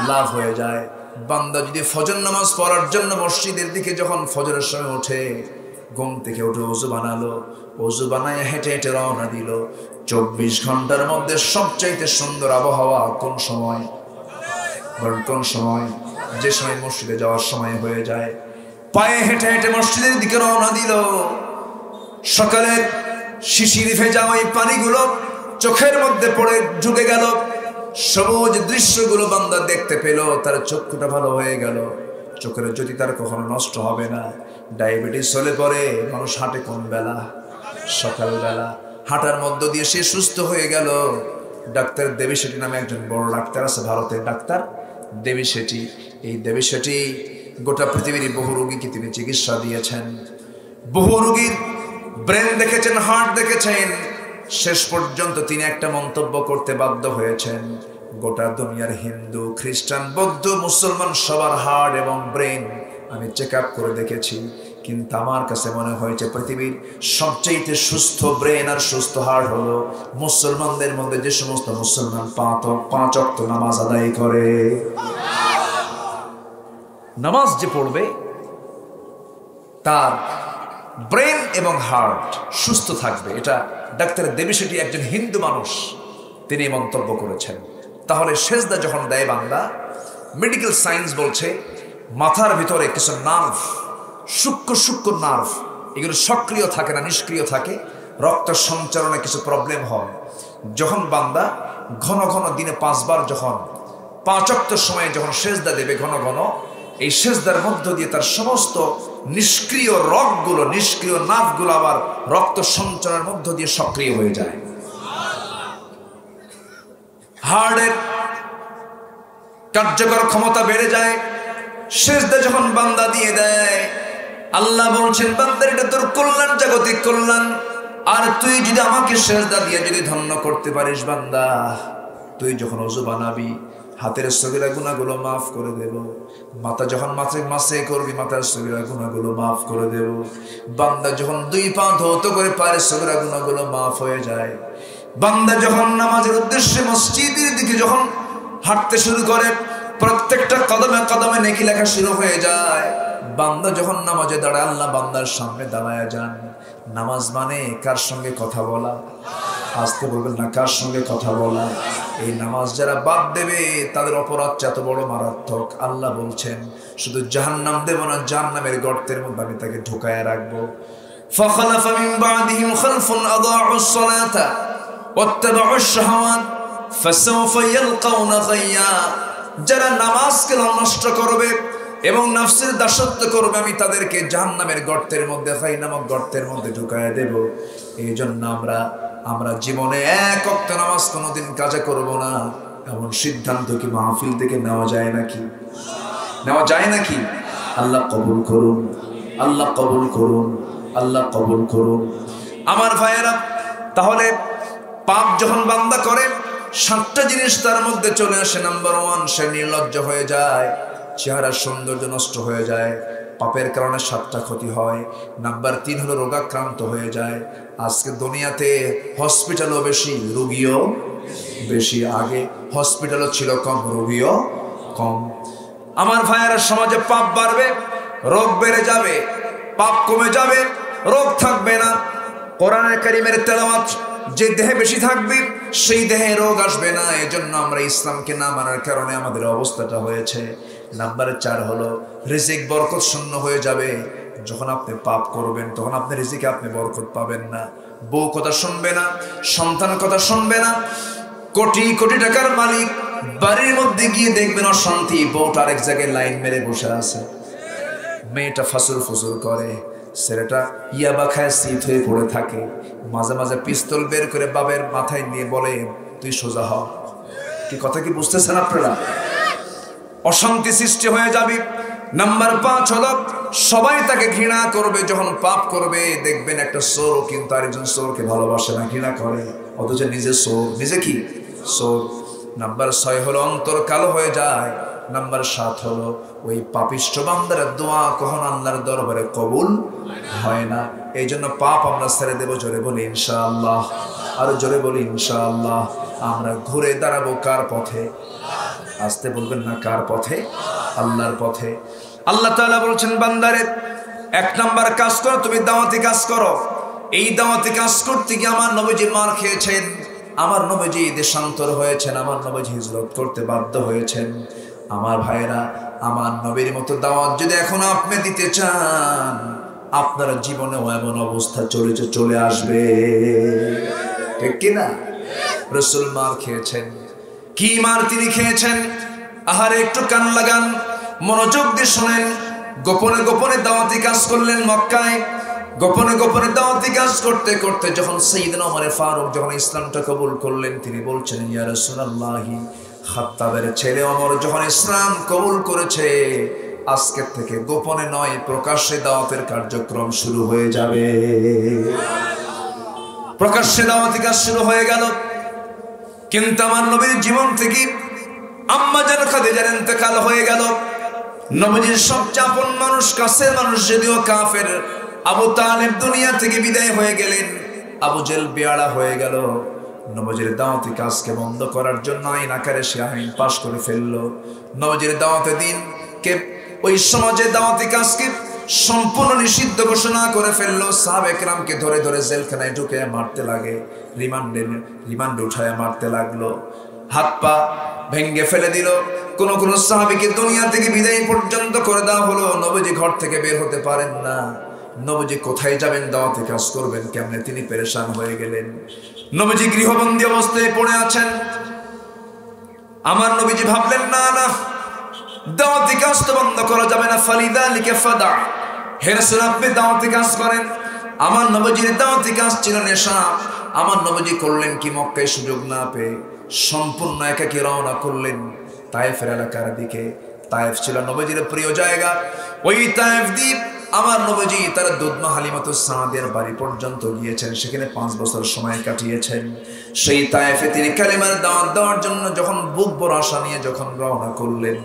লাভ হয়ে যায়। বান্দা যদি ফজর নামাজ পড়ার জন্য মসজিদের দিকে যখন ফজরের সময় ওঠে, ঘুম থেকে উঠে ওযু বানালো, ওযু বানায় হেঁটে হেঁটে রওনা দিল, 24 ঘন্টার মধ্যে সবচাইতে সুন্দর আবহাওয়া কোন সময়? বলেন কোন সময়? যে সময় মসজিদে যাওয়ার সময় হয়ে যায়। পায়ে হেঁটে হেঁটে মসজিদের দিকে রওনা দিল, সকালের শিশির ভেজা ওই পানিগুলো চোখের মধ্যে পড়ে ঢুকে গেল, সবুজ দৃশ্যগুলো বান্দা দেখতে পেল, তার চক্ষুটা ভালো হয়ে গেল, চোখের জ্যোতি তার কখনো নষ্ট হবে না। ডায়াবেটিস হলে পরে মানুষ হাঁটে কোন বেলা? সকালবেলা। হাঁটার মধ্য দিয়ে সে সুস্থ হয়ে গেল। ডাক্তার দেবী শেঠি নামে একজন বড় ডাক্তার আছে ভারতের, ডাক্তার দেবী শেঠি। এই দেবী শেঠি গোটা পৃথিবীর বহু রোগীকে তিনি চিকিৎসা দিয়েছেন, বহু রোগীর ব্রেন দেখেছেন, হার্ট দেখেছেন। শেষ পর্যন্ত তিনি একটা মন্তব্য করতে বাধ্য হয়েছেন, গোটা দুনিয়ার হিন্দু, খ্রিস্টান, বৌদ্ধ, মুসলমান সবার হার্ট এবং ব্রেন আমি চেক আপ করে দেখেছি, কিন্তু আমার কাছে মনে হয়েছে পৃথিবীর সবচেয়ে সুস্থ ব্রেন আর সুস্থ হার্ট হলো মুসলমানদের মধ্যে যে সমস্ত মুসলমান 5 ওয়াক্ত নামাজ আদায় করে। নামাজ যে পড়বে তার ব্রেন এবং হার্ট সুস্থ থাকবে, এটা ডাক্তার দেবী শেঠি একজন হিন্দু মানুষ তিনি মন্তব্য করেছেন। তাহলে সেজদা যখন দেয় বান্দা, মেডিকেল সায়েন্স বলছে মাথার ভিতরে কিছু নার্ভ, সূক্ষ্ম সূক্ষ্ম নার্ভ, এগুলো সক্রিয় থাকে না, নিষ্ক্রিয় থাকে। রক্ত সঞ্চালনে কিছু প্রবলেম হয় যখন বান্দা ঘন ঘন দিনে 5 বার যখন 5 ওয়াক্ত সময়ে যখন সেজদা দেবে ঘন ঘন, এই সেজদার মধ্য দিয়ে তার সমস্ত নিষ্ক্রিয় রগগুলো, নিষ্ক্রিয় নার্ভগুলো আবার রক্ত সঞ্চালনের মধ্য দিয়ে সক্রিয় হয়ে যায়। হার্টের কার্যকর ক্ষমতা বেড়ে যায় সেজদা যখন বান্দা দিয়ে দেয়। আল্লাহ বলছেন, বান্দার এটা তোর কল্যাণ, জাগতিক কল্যাণ। আর তুই যদি আমাকে সেজদা দিয়ে যদি ধন্য করতে পারিস বান্দা, তুই যখন ওযু বানাবি হাতের সগীরা গুনাহগুলো মাফ করে দেব। মাথা যখন মাসে করবি মাথার সগীরা গুনাহগুলো মাফ করে দেব। বান্দা যখন 2 পা ধৌত করে পায়ের সগীরা গুনাহগুলো মাফ হয়ে যায়। বান্দা যখন নামাজের উদ্দেশ্যে মসজিদের দিকে যখন হাঁটতে শুরু করে, প্রত্যেকটা কদমে কদমে নেকি লেখা শুরু হয়ে যায়। বান্দা যখন নামাজে দাঁড়ায়, আল্লাহ বান্দার সামনে দাঁড়ায় যান। নামাজ মানে কার সঙ্গে কথা বলা? আসতে বলবেন না, কার সঙ্গে কথা বলা? এই নামাজ যারা বাদ দেবে তাদের অপরাধ এত বড় মারাত্মক। আল্লাহ বলছেন, শুধু জাহান্নাম দেব না, জাহান্নামের গর্তের মধ্যে আমি তাকে ঢুকায় রাখবো। ফাখালাফা মিন বাদিহিম খালফুন আদাউস সালাতা ওয়াত্তাবাউশ শাহাওয়াত ফাসাওফা ইয়ালকাউনা গায়্যা। যারা নামাজকে নষ্ট করবে এবং নফসের দাসত্ব করবে, আমি তাদেরকে জাহান্নামের গর্তের মধ্যে, খাই নামক গর্তের মধ্যে ঢুকায় দেব। এই জন্য আমরা জীবনে 1 ওয়াক্ত নামাজ কোনোদিন কাজা করব না, এমন সিদ্ধান্ত কি মাহফিল থেকে নেওয়া যায় নাকি? নেওয়া যায় নাকি? আল্লাহ কবুল করুন, আল্লাহ কবুল করুন, আল্লাহ কবুল করুন। আমার ভাইয়েরা, তাহলে পাপ যখন বান্দা করে 7টা জিনিস তার মধ্যে চলে আসে। নাম্বার 1, সে নির্লজ্জ হয়ে যায়, চেহারার সৌন্দর্য নষ্ট হয়ে যায়, পাপের কারণে 7টা ক্ষতি হয়। নাম্বার 3 হলো রোগাক্রান্ত হয়ে যায়। আজকে দুনিয়াতে হসপিটালও বেশি, রোগীও বেশি। আগে হসপিটালও ছিল কম, রোগীও কম। আমার ভাইয়েরা, সমাজে পাপ বাড়বে, রোগ বেড়ে যাবে। পাপ কমে যাবে, রোগ থাকবে না। কোরআনের কারীমের তেলাওয়াত যে দেহে বেশি থাকবে সেই দেহে রোগ আসবে না। এজন্য আমরা ইসলামকে না মানার কারণে আমাদের অবস্থাটা হয়েছে। নাম্বার 4 হলো রিজিক বরকত শূন্য হয়ে যাবে। যখন আপনি পাপ করবেন তখন আপনি রিজিকে আপনি বরকত পাবেন না। বউ কথা শুনবে না, সন্তান কথা শুনবে না। কোটি কোটি টাকার মালিক, বাড়ির মধ্যে গিয়ে দেখবেন অশান্তি, বউটা আরেক জায়গায় লাইন মেরে বসে আছে, মেয়েটা ফাসুর ফুসুর করে, ছেলেটা ইয়াবা খায় শীত হয়ে পড়ে থাকে। মাঝে মাঝে পিস্তল বের করে বাবের মাথায় নিয়ে বলে, তুই সোজা হ। কি কথা কি বুঝতেছেন আপনারা? অশান্তি সৃষ্টি হয়ে যাবে। নাম্বার 5 হলো সবাই তাকে ঘৃণা করবে যখন পাপ করবে। দেখবেন একটা চোর কিন্তু আরেকজন চোরকে ভালোবাসে না, ঘৃণা করে, অথচ নিজে চোর, নিজে কি চোর। নাম্বার 6 হলো অন্তর কালো হয়ে যায়, নাম্বার 7 হলো ওই পাপিষ্ঠ বান্দার দোয়া কখনো আল্লাহর দরবারে কবুল হয় না। এই জন্য পাপ আমরা ছেড়ে দেবো, জোরে বলি ইনশাআল্লাহ, আরো জোরে বলি ইনশাআল্লাহ। আমরা ঘুরে দাঁড়াবো কার পথে? আসতে বলবেন না, কার পথে? আল্লাহর পথে। আল্লাহ তাআলা বলছেন বান্দারে 1 নাম্বার কাজ করো, তুমি দাওয়াতি কাজ করো। এই দাওয়াতি কাজ করতে গিয়ে আমার নবীজি মার খেয়েছেন, আমার নবীজি দেশান্তর হয়েছেন, আমার নবীজি হিজরত করতে বাধ্য হয়েছেন। আমার ভাইরা, আমার নবীর মতো দাওয়াত যদি এখন আপনি দিতে চান, আপনার জীবনেও এমন অবস্থা চলে আসবে, ঠিক কিনা? রাসূল মার খেয়েছেন। কি মার তিনি খেয়েছেন? আহারে, একটু কান লাগান, মনোযোগ দিয়ে শোনেন। গোপনে গোপনে দাওয়াতি কাজ করলেন মক্কায়। গোপনে গোপনে দাওয়াতি কাজ করতে করতে যখন সাইয়েদনা ওমর ফারুক যখন ইসলামটা কবুল করলেন, তিনি বলছেন, ইয়া রাসূলুল্লাহি, খাত্তাবের ছেলে ওমর যখন ইসলাম কবুল করেছে, আজকে থেকে গোপনে নয়, প্রকাশ্যে দাওয়াতের কার্যক্রম শুরু হয়ে যাবে। প্রকাশ্যে দাওয়াতি কাজ শুরু হয়ে গেল। কিন্তু আমার নবীর জীবন থেকে আম্মা জান খাদিজার ইন্তেকাল হয়ে গেল। নবীজির সবচেয়ে আপন মানুষ, কাছের মানুষ যদিও কাফের, আবু তালেব দুনিয়া থেকে বিদায় হয়ে গেলেন। আবু জেল বেয়াড়া হয়ে গেল। নবীজির দাওয়াতি কাজকে বন্ধ করার জন্য আইন আকারে সে আইন পাশ করে ফেললো। নবীজির দাওয়াতে দিন কে ওই সমাজে দাওয়াতি কাজকে সম্পূর্ণ নিষিদ্ধ ঘোষণা করে ফেললো। সাহাবে কেরামকে ধরে ধরে জেলখানায় ঢুকে মারতে লাগে, রিমান্ডে উঠায় মারতে লাগলো, হাত পা ভেঙ্গে ফেলে দিল। কোন কোন সাহাবীকে দুনিয়া থেকে বিদায় পর্যন্ত করে দেওয়া হলো। নবীজি ঘর থেকে বের হতে পারেন না। নবীজি কোথায় যাবেন, দাওয়াতি কাজ করবেন কেমনে, তিনি পেরেশান হয়ে গেলেন। নবীজি গৃহবন্দী অবস্থায় পড়ে আছেন। আমার নবীজি ভাবলেন, না না, দাওয়াতি কাজ তো বন্ধ করা যাবে না। ফালিদালিকা ফাদা, হে রাসূল, আপনি দাওয়াতি কাজ করেন। আমার নবীজির দাওয়াতি কাজ ছিল নেশা। আমার নবীজি করলেন কি, মক্কায় সুযোগ না পেয়ে সম্পূর্ণ একাকী রওনা করলেন তায়েফের এলাকার দিকে। তায়েফ ছিল নবীজির প্রিয় জায়গা। ওই তায়েফ দ্বীপ আমার নবীজি তার দুধমা হালিমাতুস সাদিয়ার বাড়ি পর্যন্ত গিয়েছেন, সেখানে 5 বছর সময় কাটিয়েছেন। সেই তায়েফে তিনি কালিমার দাওয়াত দেওয়ার জন্য যখন বুক বড় আশা নিয়ে যখন রওনা করলেন,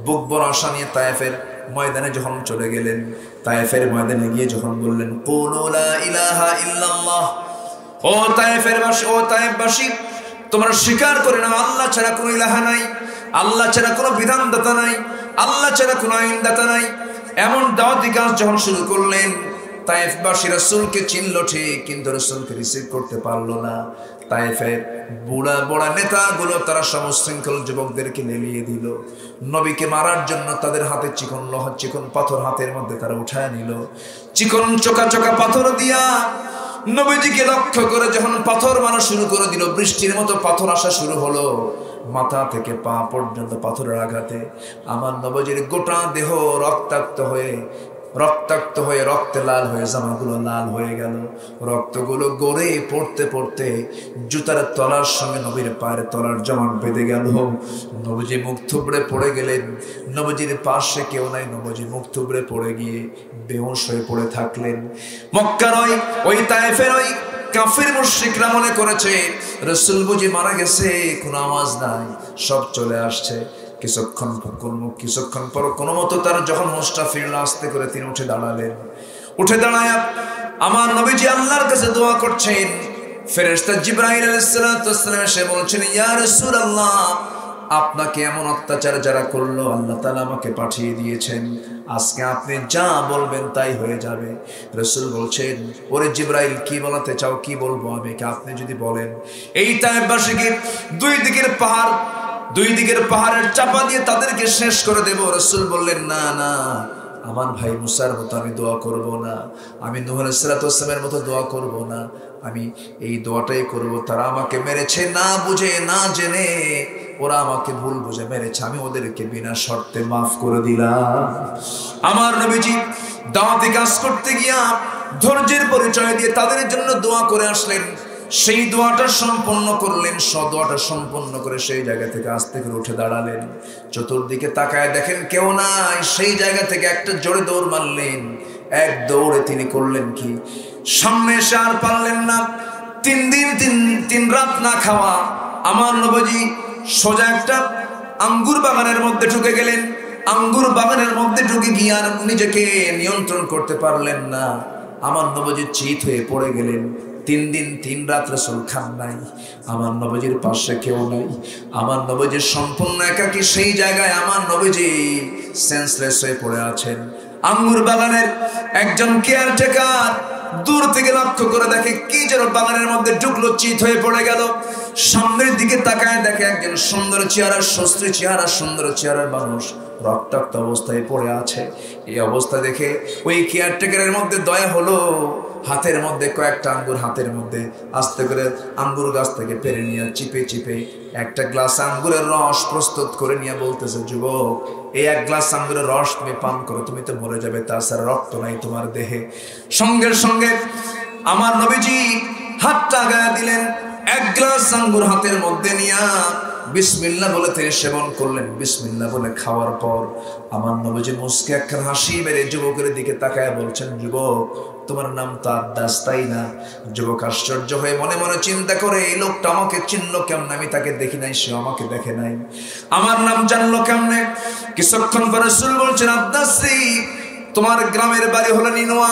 বুক বড় আশা নিয়ে তায়েফের ময়দানে যখন চলে গেলেন, তায়েফের ময়দানে গিয়ে যখন বললেন, কুলু লা ইলাহা ইল্লাল্লাহ, ও তায়েফের বাসী, ও তায়েফবাসী, তোমরা স্বীকার করে নাও আল্লাহ ছাড়া কোনো ইলাহা নাই, আল্লাহ ছাড়া কোনো বিধানদাতা নাই, আল্লাহ ছাড়া কোনো আইনদাতা নাই। এমন দাওয়াতি কাজ যখন শুরু করলেন, তায়েফবাসী রাসূলকে চিনল ঠিক, কিন্তু রাসূলকে রিসিভ করতে পারলো না। তায়েফের বুড়া বুড়া নেতাগুলো তারা সমশৃঙ্খল যুবকদেরকে নেলিয়ে দিল। নবীকে মারার জন্য তাদের হাতে চিকন পাথর হাতের মধ্যে তারা উঠায় নিল। চিকন চোকা চোকা পাথর দিয়া নবীজিকে লক্ষ্য করে যখন পাথর মারা শুরু করে দিল, বৃষ্টির মতো পাথর আসা শুরু হলো। মাথা থেকে পা পর্যন্ত পাথরের আঘাতে আমার নবীজির গোটা দেহ রক্তাক্ত হয়ে রক্তে লাল হয়ে, জামাগুলো লাল হয়ে গেল। রক্তগুলো গড়ে পড়তে পড়তে জুতার তলার সঙ্গে নবীর পায়ের তলার জমাট বেঁধে গেল। নবীজি মুখ থুবড়ে পড়ে গেলেন। নবীজির পাশে কেউ নাই। নবীজি মুখ থুবড়ে পড়ে গিয়ে বেহুশ হয়ে পড়ে থাকলেন। মক্কার ওই তায়েফের ওই কাফির মুশরিকরা মনে করেছে রাসূল বুঝি মারা গেছে, কোনো আওয়াজ নাই, সব চলে আসছে। কিছুক্ষণ পর কোনো মতো তার যখন হোশটা ফিরল, আস্তে করে তিনি উঠে দাঁড়ালেন। উঠে দাঁড়ায় আমার নবীজি আল্লাহর কাছে দোয়া করছেন। ফেরেশতা জিবরাইল আলাইহিস সালাতু ওয়াস সালাম এসে বলছেন, ইয়া রাসূলুল্লাহ, আপনাকে এমন অত্যাচার যারা করলো আল্লাহ তাআলা আমাকে পাঠিয়ে দিয়েছেন, আজকে আপনি যা বলবেন তাই হয়ে যাবে। রাসূল বলছেন, ওরে জিবরাইল, কি বলতে চাও, কি বলবো আমি, আপনি যদি বলেন। এই তায়েফবাসীকে দুই দিকের পাহাড়ের চাপা দিয়ে তাদেরকে শেষ করে দেব। রাসূল বললেন, না না, আমার ভাই মুসার মতো আমি দোয়া করব না, আমি নূহ আলাইহিস সালাতু ওয়াস সালামের মতো দোয়া করব না, আমি এই দোয়াটাই করব, তারা আমাকে মেরেছে না বুঝে না জেনে, ওরা আমাকে ভুল বুঝে মেরেছে, আমি ওদেরকে বিনা শর্তে মাফ করে দিলাম। আমার নবীজি দাওয়াতি কাজ করতে গিয়া ধৈর্যের পরিচয় দিয়ে তাদের জন্য দোয়া করে আসলেন। সেই দোয়াটা সম্পন্ন করলেন। দোয়াটা সম্পন্ন করে সেই জায়গা থেকে আস্তে করে উঠে দাঁড়ালেন। চতুর্দিকে তাকায় দেখেন কেউ নাই। সেই জায়গা থেকে একটা জোরে দৌড় মারলেন। এক দৌড়ে তিনি করলেন কি, সামনে এসে আর পারলেন না। 3 দিন 3 রাত না খাওয়া আমার নবীজি সোজা একটা আঙ্গুর বাগানের মধ্যে ঢুকে গেলেন। আঙ্গুর বাগানের মধ্যে ঢুকে গিয়ে আর নিজেকে নিয়ন্ত্রণ করতে পারলেন না। আমার নবীজি চিত হয়ে পড়ে গেলেন। 3 দিন 3 রাত রাসূল খান নাই। আমার নবীজির পাশে কেউ নাই। আমার নবীজি সম্পূর্ণ একাকী। সেই জায়গায় আমার নবীজি সেন্সলেস হয়ে পড়ে আছেন। আঙ্গুর বাগানের একজন কেয়ারটেকার দূর থেকে লক্ষ্য করে দেখে কি যেন বাগানের মধ্যে ঢুকলো, চিত হয়ে পড়ে গেল। সামনের দিকে তাকায় দেখে একজন সুন্দর চেহারার, সুশ্রী চেহারা, সুন্দর চেহারার মানুষ রক্তাক্ত অবস্থায় পড়ে আছে। এই অবস্থা দেখে ওই কেয়ারটেকারের মধ্যে দয়া হলো। হাতের মধ্যে কয়েকটা আঙ্গুর, হাতের মধ্যে আস্তে করে আঙ্গুর গাছ থেকে পেরে নিয়ে চিপে চিপে একটা গ্লাস আঙ্গুরের রস প্রস্তুত করে নিয়ে বলতেছে, যুবক, এই 1 গ্লাস আঙ্গুরের রস তুমি পান করো, তুমি তো মরে যাবে, তাছাড়া রক্ত নাই তোমার দেহে। সঙ্গে সঙ্গে আমার নবীজি হাতটা গায়ে দিলেন। 1 গ্লাস আঙ্গুর হাতের মধ্যে নিয়ে বিসমিল্লাহ বলে তিনি সেবন করলেন। বিসমিল্লাহ বলে খাওয়ার পর আমার নবীজি মুস্কে একখান হাসি মেরে যুবকের দিকে তাকায় বলছেন, যুবক, তোমার নাম তো আদ্দাস, তাই না? যুবক আশ্চর্য হয়ে মনে মনে চিন্তা করে, এই লোকটা আমাকে চিনলো কেমন? আমি তাকে দেখি নাই, সে আমাকে দেখে নাই, আমার নাম জানলো কেমনে? কিছুক্ষণ পরে রাসূল বলছেন, আদ্দাস, তোমার গ্রামের বাড়ি হলো নিনোয়া।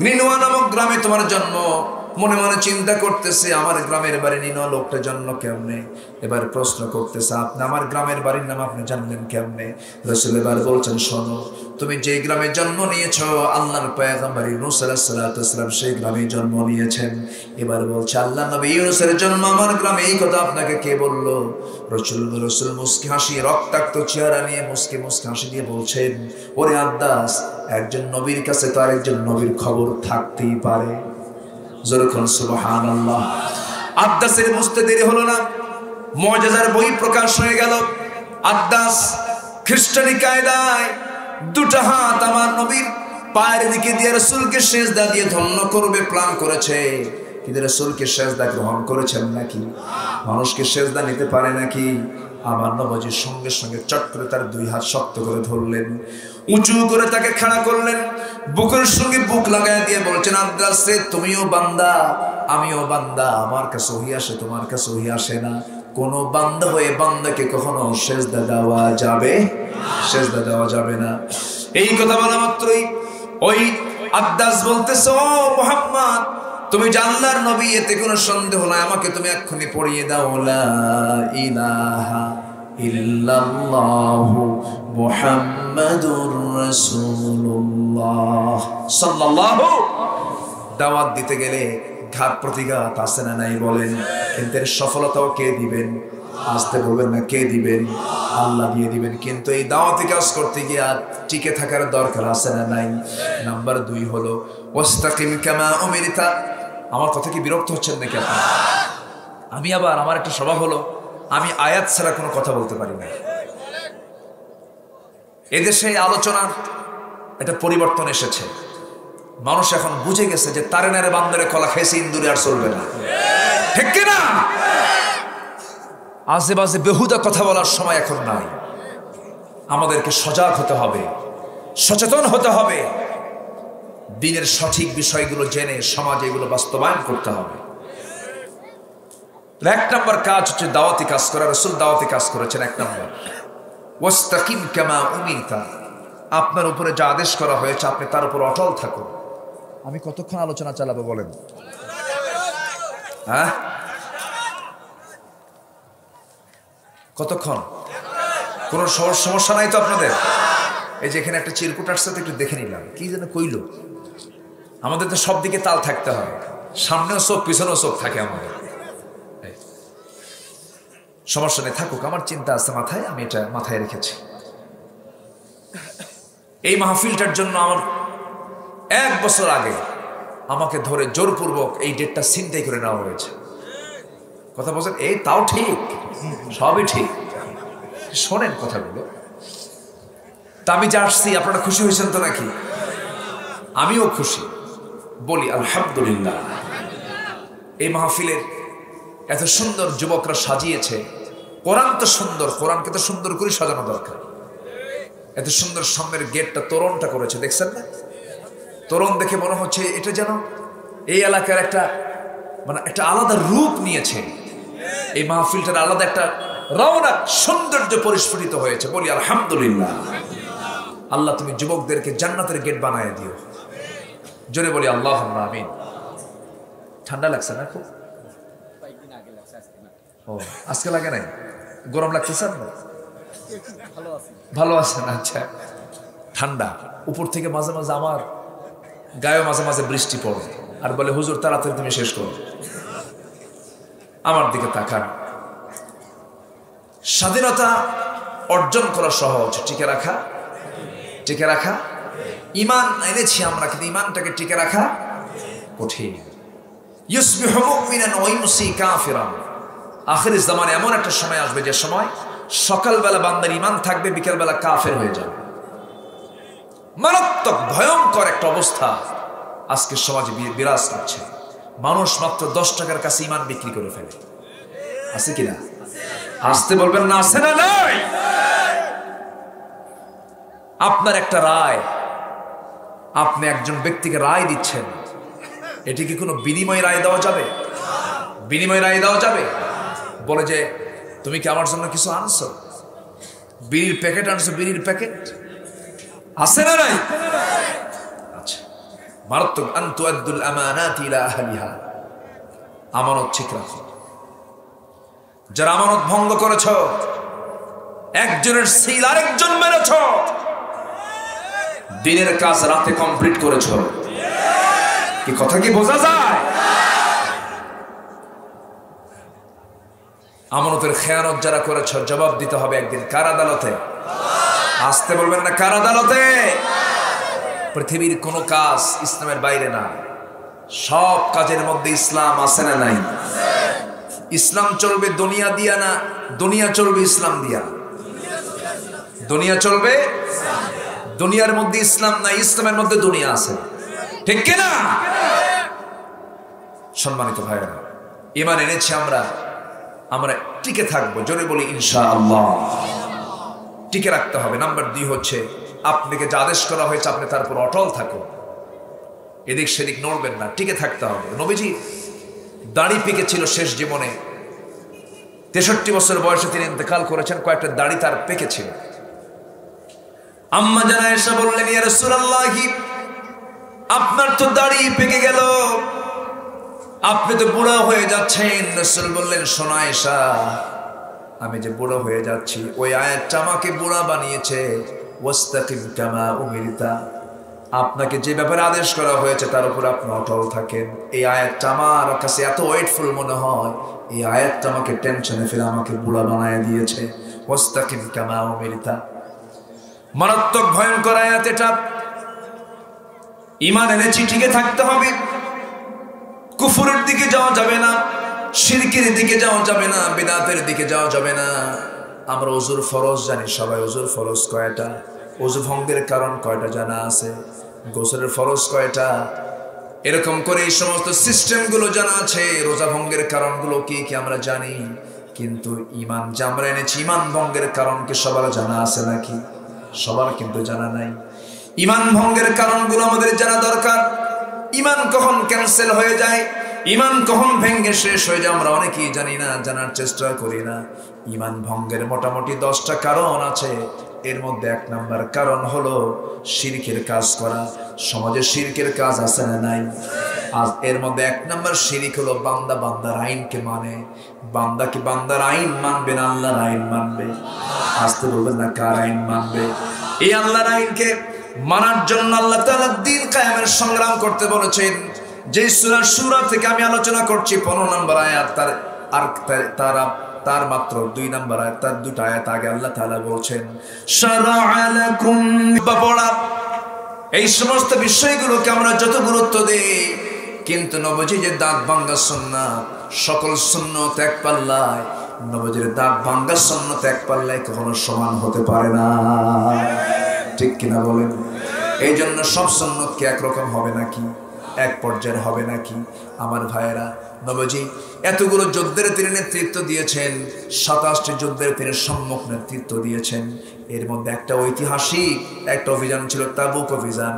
নিনোয়া নামক গ্রামে তোমার জন্ম। মনে মনে চিন্তা করতেছে, আমার গ্রামের বাড়ি নিনোয়া, লোকটা জন্ম কেমনে? এবার প্রশ্ন করতেছে, আপনি আমার গ্রামের বাড়ির নাম আপনি জানলেন কেমনে? রাসূল এবার বলছেন, শোনো, তুমি যে গ্রামে জন্ম নিয়েছ, আল্লাহর পয়গম্বর ইউনূস আলাইহিস সালাতু ওয়াস সালাম সেই গ্রামে জন্ম নিয়েছেন। এবার বলছে, আল্লাহ নবী ইউনূসের জন্ম আমার গ্রামে, এই কথা আপনাকে কে বলল? রাসূল মুস্কি হাসি, রক্তাক্ত চেহারা নিয়ে মুস্কি মুস্কি হাসি দিয়ে বলছেন, ওরে আদ্দাস, একজন নবীর কাছে তো আরেকজন নবীর খবর থাকতেই পারে। যখন সুবহানাল্লাহ। আদ্দাসের বুঝতে দেরি হলো না, মুআজিজার বই প্রকাশ হয়ে গেল। আদ্দাস খ্রিস্টানি কায়দায় 2টা হাত আমার নবীর পায়ের দিকে দিয়ে রাসূলকে সিজদা দিয়ে ধন্য করবে প্ল্যান করেছে। কিন্তু রাসূলকে সিজদা গ্রহণ করেছেন নাকি? মানুষকে সিজদা নিতে পারে নাকি? আমার নবীজি সঙ্গে সঙ্গে চট করে তার 2 হাত শক্ত করে ধরলেন, উঁচু করে তাকে খাড়া করলেন, বুকের সঙ্গে বুক লাগায় দিয়ে বলছেন, আদ্দাস রে, তুমিও বান্দা, আমিও বান্দা, আমার কাছে ওহী আসে, তোমার কাছে ওহী আসে না। কোন বান্দা হয়ে বান্দাকে কখনো সিজদা দেওয়া যাবে? সিজদা দেওয়া যাবে না। এই কথা বলা মাত্রই ওই আদ্দাস বলতেছে, ও মুহাম্মদ, তুমি যে আল্লাহর নবী, এতে কোনো সন্দেহ নাই, আমাকে তুমি এক্ষুনি পড়িয়ে দাও, লা ইলাহা ইল্লাল্লাহু মুহাম্মাদুর রাসূলুল্লাহ সাল্লাল্লাহু। দাওয়াত দিতে গেলে ঘাত প্রতিঘাত আছে না নাই বলেন? কিন্তু এর সফলতাও কে দিবেন? আসতে বলবেন না, কে দিবেন? আল্লাহ দিয়ে দিবেন। কিন্তু এই দাওয়াতি কাজ করতে গিয়ে টিকে থাকার দরকার আছে না নাই? নাম্বার 2 হলো ওয়াস্তাকিম কামা উমিরতা। আমার কথা কি বিরক্ত হচ্ছেন নাকি আপনারা? আমার একটা স্বভাব হলো, আমি আয়াত ছাড়া কোনো কথা বলতে পারি না। এদেশে আলোচনার একটা পরিবর্তন এসেছে। মানুষ এখন বুঝে গেছে যে তারে নারে বান্দরে কলা খেয়েছে, ইন্দুরে আর চলবে না, ঠিক কিনা? আজে বাজে বেহুদা কথা বলার সময় এখন নাই। আমাদেরকে সজাগ হতে হবে, সচেতন হতে হবে, দ্বীনের সঠিক বিষয়গুলো জেনে সমাজে এগুলো বাস্তবায়ন করতে হবে। 1 নম্বর কাজ হচ্ছে দাওয়াতি কাজ করা। রাসূল দাওয়াতি কাজ করেছেন। 1 নম্বর, ওয়াস্তাকিম কামা উমিরতা। আপনার উপরে যা আদেশ করা হয়েছে আপনি তার উপর অটল থাকুন। আমি কতক্ষণ আলোচনা চালাবো বলেন? হ্যাঁ, কতক্ষণ? কোনো সমস্যা নাই তো আপনাদের? এই যে এখানে একটা চিরকুট আসছে, তো একটু দেখে নিলাম, কি যেন কইল। আমাদের তো সব দিকে তাল থাকতে হয়, সামনেও চোখ পিছনেও চোখ থাকে আমাদের। সমস্যা নেই, থাকুক, আমার চিন্তা আছে মাথায়, আমি এটা মাথায় রেখেছি। এই মাহফিলটার জন্য আমার 1 বছর আগে আমাকে ধরে জোরপূর্বক এই ডেটটা ছিনতাই করে নেওয়া হয়েছে। কথা বলছেন, এই তাও ঠিক, সবই ঠিক, শোনেন কথাগুলো। তা আমি যে আসছি, আপনারা খুশি হয়েছেন তো নাকি? আমিও খুশি, বলি আলহামদুলিল্লাহ। এই মাহফিলের এত সুন্দর যুবকরা সাজিয়েছে। কোরআন তো সুন্দর, কোরআনকে তো সুন্দর করে সাজানো দরকার। এত সুন্দর সামনের গেটটা, তোরণটা করেছে, দেখছেন না? তোরণ দেখে মনে হচ্ছে এটা যেন এই এলাকার একটা আলাদা রূপ নিয়েছে। এই মাহফিলটার আলাদা একটা রওনাক সৌন্দর্য পরিস্ফুটিত হয়েছে। বলি আলহামদুলিল্লাহ। আল্লাহ তুমি যুবকদেরকে জান্নাতের গেট বানায় দিও। জোরে বলি আল্লাহুম্মা আমিন। ঠান্ডা লাগছে না খুব? ও আজকে লাগে নাই? গরম লাগতেছে না? ভালো আছেন? আচ্ছা। ঠান্ডা উপর থেকে মাঝে মাঝে আমার গায়ে মাঝে মাঝে বৃষ্টি পড়ে আর বলে হুজুর তাড়াতাড়ি তুমি শেষ করো। আমার দিকে তাকান। স্বাধীনতা অর্জন করা সহজ, টিকে রাখা ঈমান এনেছি আমরা, কিন্তু ঈমানটাকে টিকে রাখা কঠিন। ইউসবিহু মুমিনান ওয়া ইউমসি কাফিরান। আখিরের জামানে এমন একটা সময় আসবে যে সময় সকালবেলা বান্দার ঈমান থাকবে, বিকেলবেলা কাফের হয়ে যাবে। মারাত্মক ভয়ঙ্কর একটা অবস্থা আজকের সমাজে বিরাজ করছে। মানুষ মাত্র 10 টাকার কাছে ঈমান বিক্রি করে ফেলে। আছে কিনা? আসতে বলবেন না, আছে না নাই? আপনার একটা রায়, আপনি একজন ব্যক্তিকে রায় দিচ্ছেন, এটি কি কোনো বিনিময় রায় দেওয়া যাবে? বিনিময় রায় দেওয়া যাবে? বলে যে তুমি কি আমার জন্য কিছু আনছো? বিড়ির প্যাকেট আনছো, বিড়ির প্যাকেট আছে না নাই? আচ্ছা, মারাত্মক। আনতু আদ্দুল আমানাতি ইলা আহলিহা। আমানত ঠিক রাখো। যারা আমানত ভঙ্গ করেছ, একজনের সিল আরেকজন মেরেছ, দিনের কাজ রাতে কমপ্লিট করেছ, কি কথা কি বোঝা যায়? আমানতের খেয়ানত যারা করেছ, জবাব দিতে হবে একদিন কার আদালতে। আসতে বলবেন না, কার আদালতে। পৃথিবীর কোন কাজ ইসলামের বাইরে না, সব কাজের মধ্যে ইসলাম আছে না নাই? ইসলাম চলবে দুনিয়া দিয়া না, দুনিয়া চলবে ইসলাম দিয়া। দুনিয়া চলবে, দুনিয়ার মধ্যে ইসলাম নাই, ইসলামের মধ্যে দুনিয়া আছে, ঠিক কিনা? সম্মানিত ভাইরা, ঈমান এনেছি আমরা, আমরা টিকে থাকবো। জোরে বলি ইনশাআল্লাহ। টিকে রাখতে হবে। নাম্বার 2 হচ্ছে আপনাকে যা আদেশ করা হয়েছে আপনি তার উপর অটল থাকুন, এদিক সেদিক নড়বেন না, টিকে থাকতে হবে। নবীজি দাড়ি পেকেছিল শেষ জীবনে, 63 বছর বয়সে তিনি ইন্তেকাল করেছেন, কয়েকটা দাড়ি তার পেকেছিল। আম্মা জানা আয়েশা বললেন, ইয়া রাসূলুল্লাহ, আপনার তো দাড়ি পেকে গেল, আপনি তো বুড়া হয়ে যাচ্ছেন। রাসূল বললেন, শোনো আয়েশা, আমি যে বুড়া হয়ে যাচ্ছি ওই আয়াতটা আমাকে বুড়া বানিয়েছে। ওয়াস্তাকিম কামা উমিরতা, আপনাকে যে ব্যাপারে আদেশ করা হয়েছে তার উপর আপনি অটল থাকেন। এই আয়াতটা আমার কাছে এত ওয়েটফুল মনে হয়, এই আয়াতটা আমাকে টেনশনে ফেলে আমাকে বুড়া বানায় দিয়েছে। ওয়াস্তাকিম কামা উমিরতা, মারাত্মক ভয়ঙ্কর আয়াত এটা। ঈমান এনেছি, টিকে থাকতে হবে। কুফরের দিকে যাওয়া যাবে না, শিরকের দিকে যাওয়া যাবে না, বিদআতের দিকে যাওয়া যাবে না। আমরা ওযুর ফরজ জানি সবাই। ওযুর ফরজ কয়টা? ওযু ভঙ্গের কারণ কয়টা জানা আছে? গোসলের ফরজ কয়টা? এরকম করে এই সমস্ত সিস্টেমগুলো জানা আছে। রোজা ভঙ্গের কারণগুলো কি কি আমরা জানি, কিন্তু ঈমান যে আমরা এনেছি, ঈমান ভঙ্গের কারণ কি সবার জানা আছে নাকি? সবার কিন্তু জানা নাই। ঈমান ভঙ্গের কারণগুলো আমাদের জানা দরকার। ঈমান কখন ক্যান্সেল হয়ে যায়, ঈমান কখন ভেঙে শেষ হয়ে যায়, আমরা অনেকেই জানি না, জানার চেষ্টা করি না। ঈমান ভঙ্গের মোটামুটি 10টা কারণ আছে। এর মধ্যে 1 নাম্বার কারণ হলো শিরকের কাজ করা। সমাজে শিরকের কাজ আছে না নাই? আজ এর মধ্যে 1 নাম্বার শিরক হলো বান্দা বান্দার আইনকে মানে। বান্দা কি বান্দার আইন মানবে না আল্লাহর আইন মানবে? আসতে বলবেন না, কার আইন মানবে? এই আল্লাহর আইনকে মানার জন্য আল্লাহ তাআলা দ্বীন কায়েমের সংগ্রাম করতে বলেছেন। যে সূরা শুরা থেকে আমি আলোচনা করছি 15 নম্বর আয়াত, তার মাত্র 2 নম্বর আয়াত, তার 2টা আয়াত আগে আল্লাহ তাআলা বলছেন শারা'a লাকুম। এই সমস্ত বিষয়গুলোকে আমরা যত গুরুত্ব দেই, কিন্তু নবীজি যে দাঁত ভাঙা সুন্নাত, সকল সুন্নাত এক পাল্লায়, নবীজির দাঁত ভাঙা সুন্নাত এক পাল্লায় কখনো সমান হতে পারে না, ঠিক কিনা বলেন? এই জন্য সব সুন্নাত কি একরকম হবে নাকি? এক পর্যায়ের হবে নাকি? আমার ভাইয়েরা, নবীজি এতগুলো যুদ্ধের তিনি নেতৃত্ব দিয়েছেন, 27টি যুদ্ধের তিনি সম্মুখ নেতৃত্ব দিয়েছেন। এর মধ্যে একটা ঐতিহাসিক একটা অভিযান ছিল তাবুক অভিযান,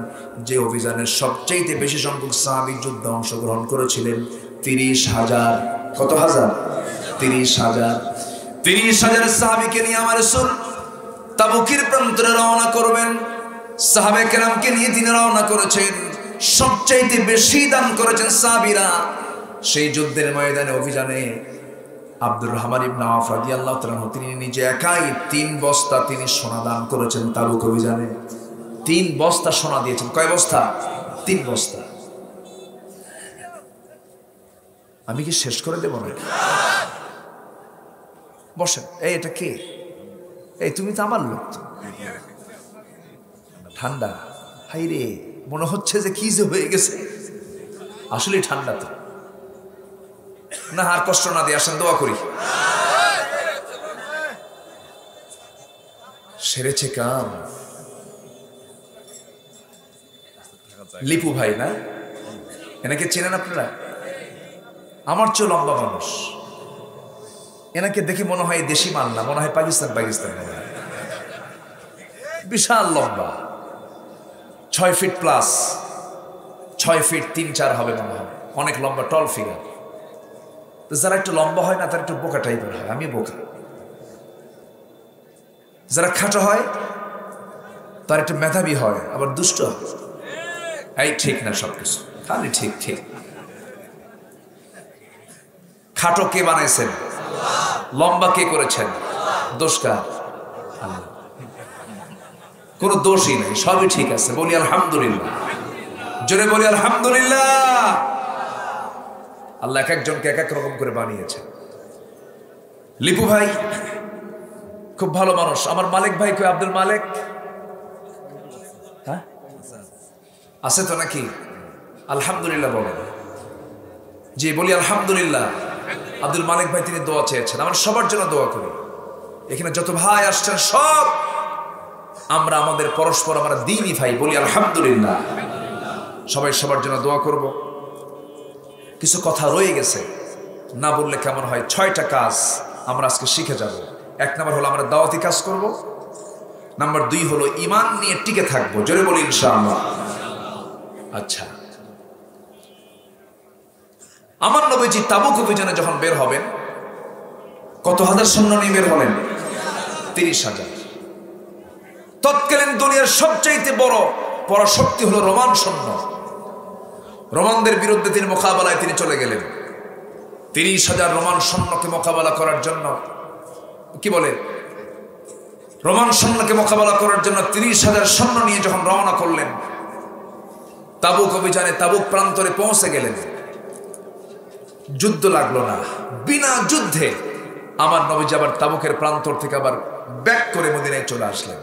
যে অভিযানের সবচেয়ে বেশি সংখ্যক সাহাবী যুদ্ধে অংশগ্রহণ করেছিলেন 30,000। কত হাজার? 30,000। 30,000 সাহাবীকে নিয়ে আমার রাসূল তাবুকের প্রান্তরে রওনা করবেন। সাহাবে কেরামকে নিয়ে তিনি রওনা করেছেন। সবচাইতে বেশি দান করেছেন সাহাবীরা। সেই যুদ্ধের ময়দানে অভিযানে আব্দুর রহমান ইবনে আওফ রাদিয়াল্লাহু তাআলা তিনি নিজে একাই 3 বস্তা তিনি সোনা দান করেছেন তাবুক অভিযানে। 3 বস্তা সোনা দিয়েছেন। কয় বস্তা? 3 বস্তা। আমি কি শেষ করে দেব নাকি? বসেন। এই এটা কে? এই তুমি তো আমার লোক। ঠান্ডা হাই রে, মনে হচ্ছে যে কি যে হয়ে গেছে। আসলে ঠান্ডা তো না। আর কষ্ট না দিয়ে আসেন, দোয়া করি। সেরেছে কাম। লিপু ভাই না? এনাকে চেনেন আপনারা? আমার চেয়ে লম্বা মানুষ। এনাকে দেখে মনে হয় দেশি মাল না, মনে হয় পাকিস্তান মনে হয়। বিশাল লম্বা, 6 ফিট প্লাস, 6 ফিট 3-4 হবে মনে হয়। অনেক লম্বা, টল ফিগার। তো যারা একটু লম্বা হয় না তারা একটু বোকা টাইপের হয়। আমি বোকা। যারা খাটো হয় তার একটু মেধাবী হয়, আবার দুষ্ট হয়। এই ঠিক না সবকিছু, খালি ঠিক ঠিক। খাটো কে বানাইছেন? লম্বা কে করেছেন? দোষ কার? কোনো দোষই নেই, সবই ঠিক আছে। বলি আলহামদুলিল্লাহ, জোরে বলি আলহামদুলিল্লাহ। আল্লাহ এক একজনকে এক এক রকম করে বানিয়েছে। লিপু ভাই খুব ভালো মানুষ। আমার মালিক ভাই কই? আব্দুল মালিক হ্যাঁ আছে তো নাকি? আলহামদুলিল্লাহ বলেন। জি বলি আলহামদুলিল্লাহ। আব্দুল মালিক ভাই তিনি দোয়া চেয়েছেন। আমরা সবার জন্য দোয়া করি। এখানে যত ভাই আসছেন সব আমরা আমাদের পরস্পর আমরা দ্বীনি ভাই, বলি আলহামদুলিল্লাহ। সবাই সবার জন্য দোয়া করব। কিছু কথা রয়ে গেছে, না বললে কেমন হয়। 6টা কাজ আমরা আজকে শিখে যাব। 1 নম্বর হলো আমরা দাওয়াতি কাজ করব। নাম্বার 2 হলো ঈমান নিয়ে টিকে থাকবো। জোরে বলি ইনশাআল্লাহ। আচ্ছা, আমার নবীজি তাবুক অভিযানে যখন বের হবেন, কত হাজার সৈন্য নিয়ে বের হলেন? 30,000। তৎকালীন দুনিয়ার সবচাইতে বড় পরাশক্তি হলো রোমান সৈন্য। রোমানদের বিরুদ্ধে তিনি মোকাবেলায় তিনি চলে গেলেন। 30,000 রোমান সৈন্যকে মোকাবেলা করার জন্য, কি বলে, রোমান সৈন্যকে মোকাবেলা করার জন্য 30,000 সৈন্য নিয়ে যখন রওনা করলেন তাবুক অভিযানে, তাবুক প্রান্তরে পৌঁছে গেলেন। যুদ্ধ লাগলো না। বিনা যুদ্ধে আমার নবীজি আবার তাবুকের প্রান্তর থেকে আবার ব্যাক করে মদিনায় চলে আসলেন।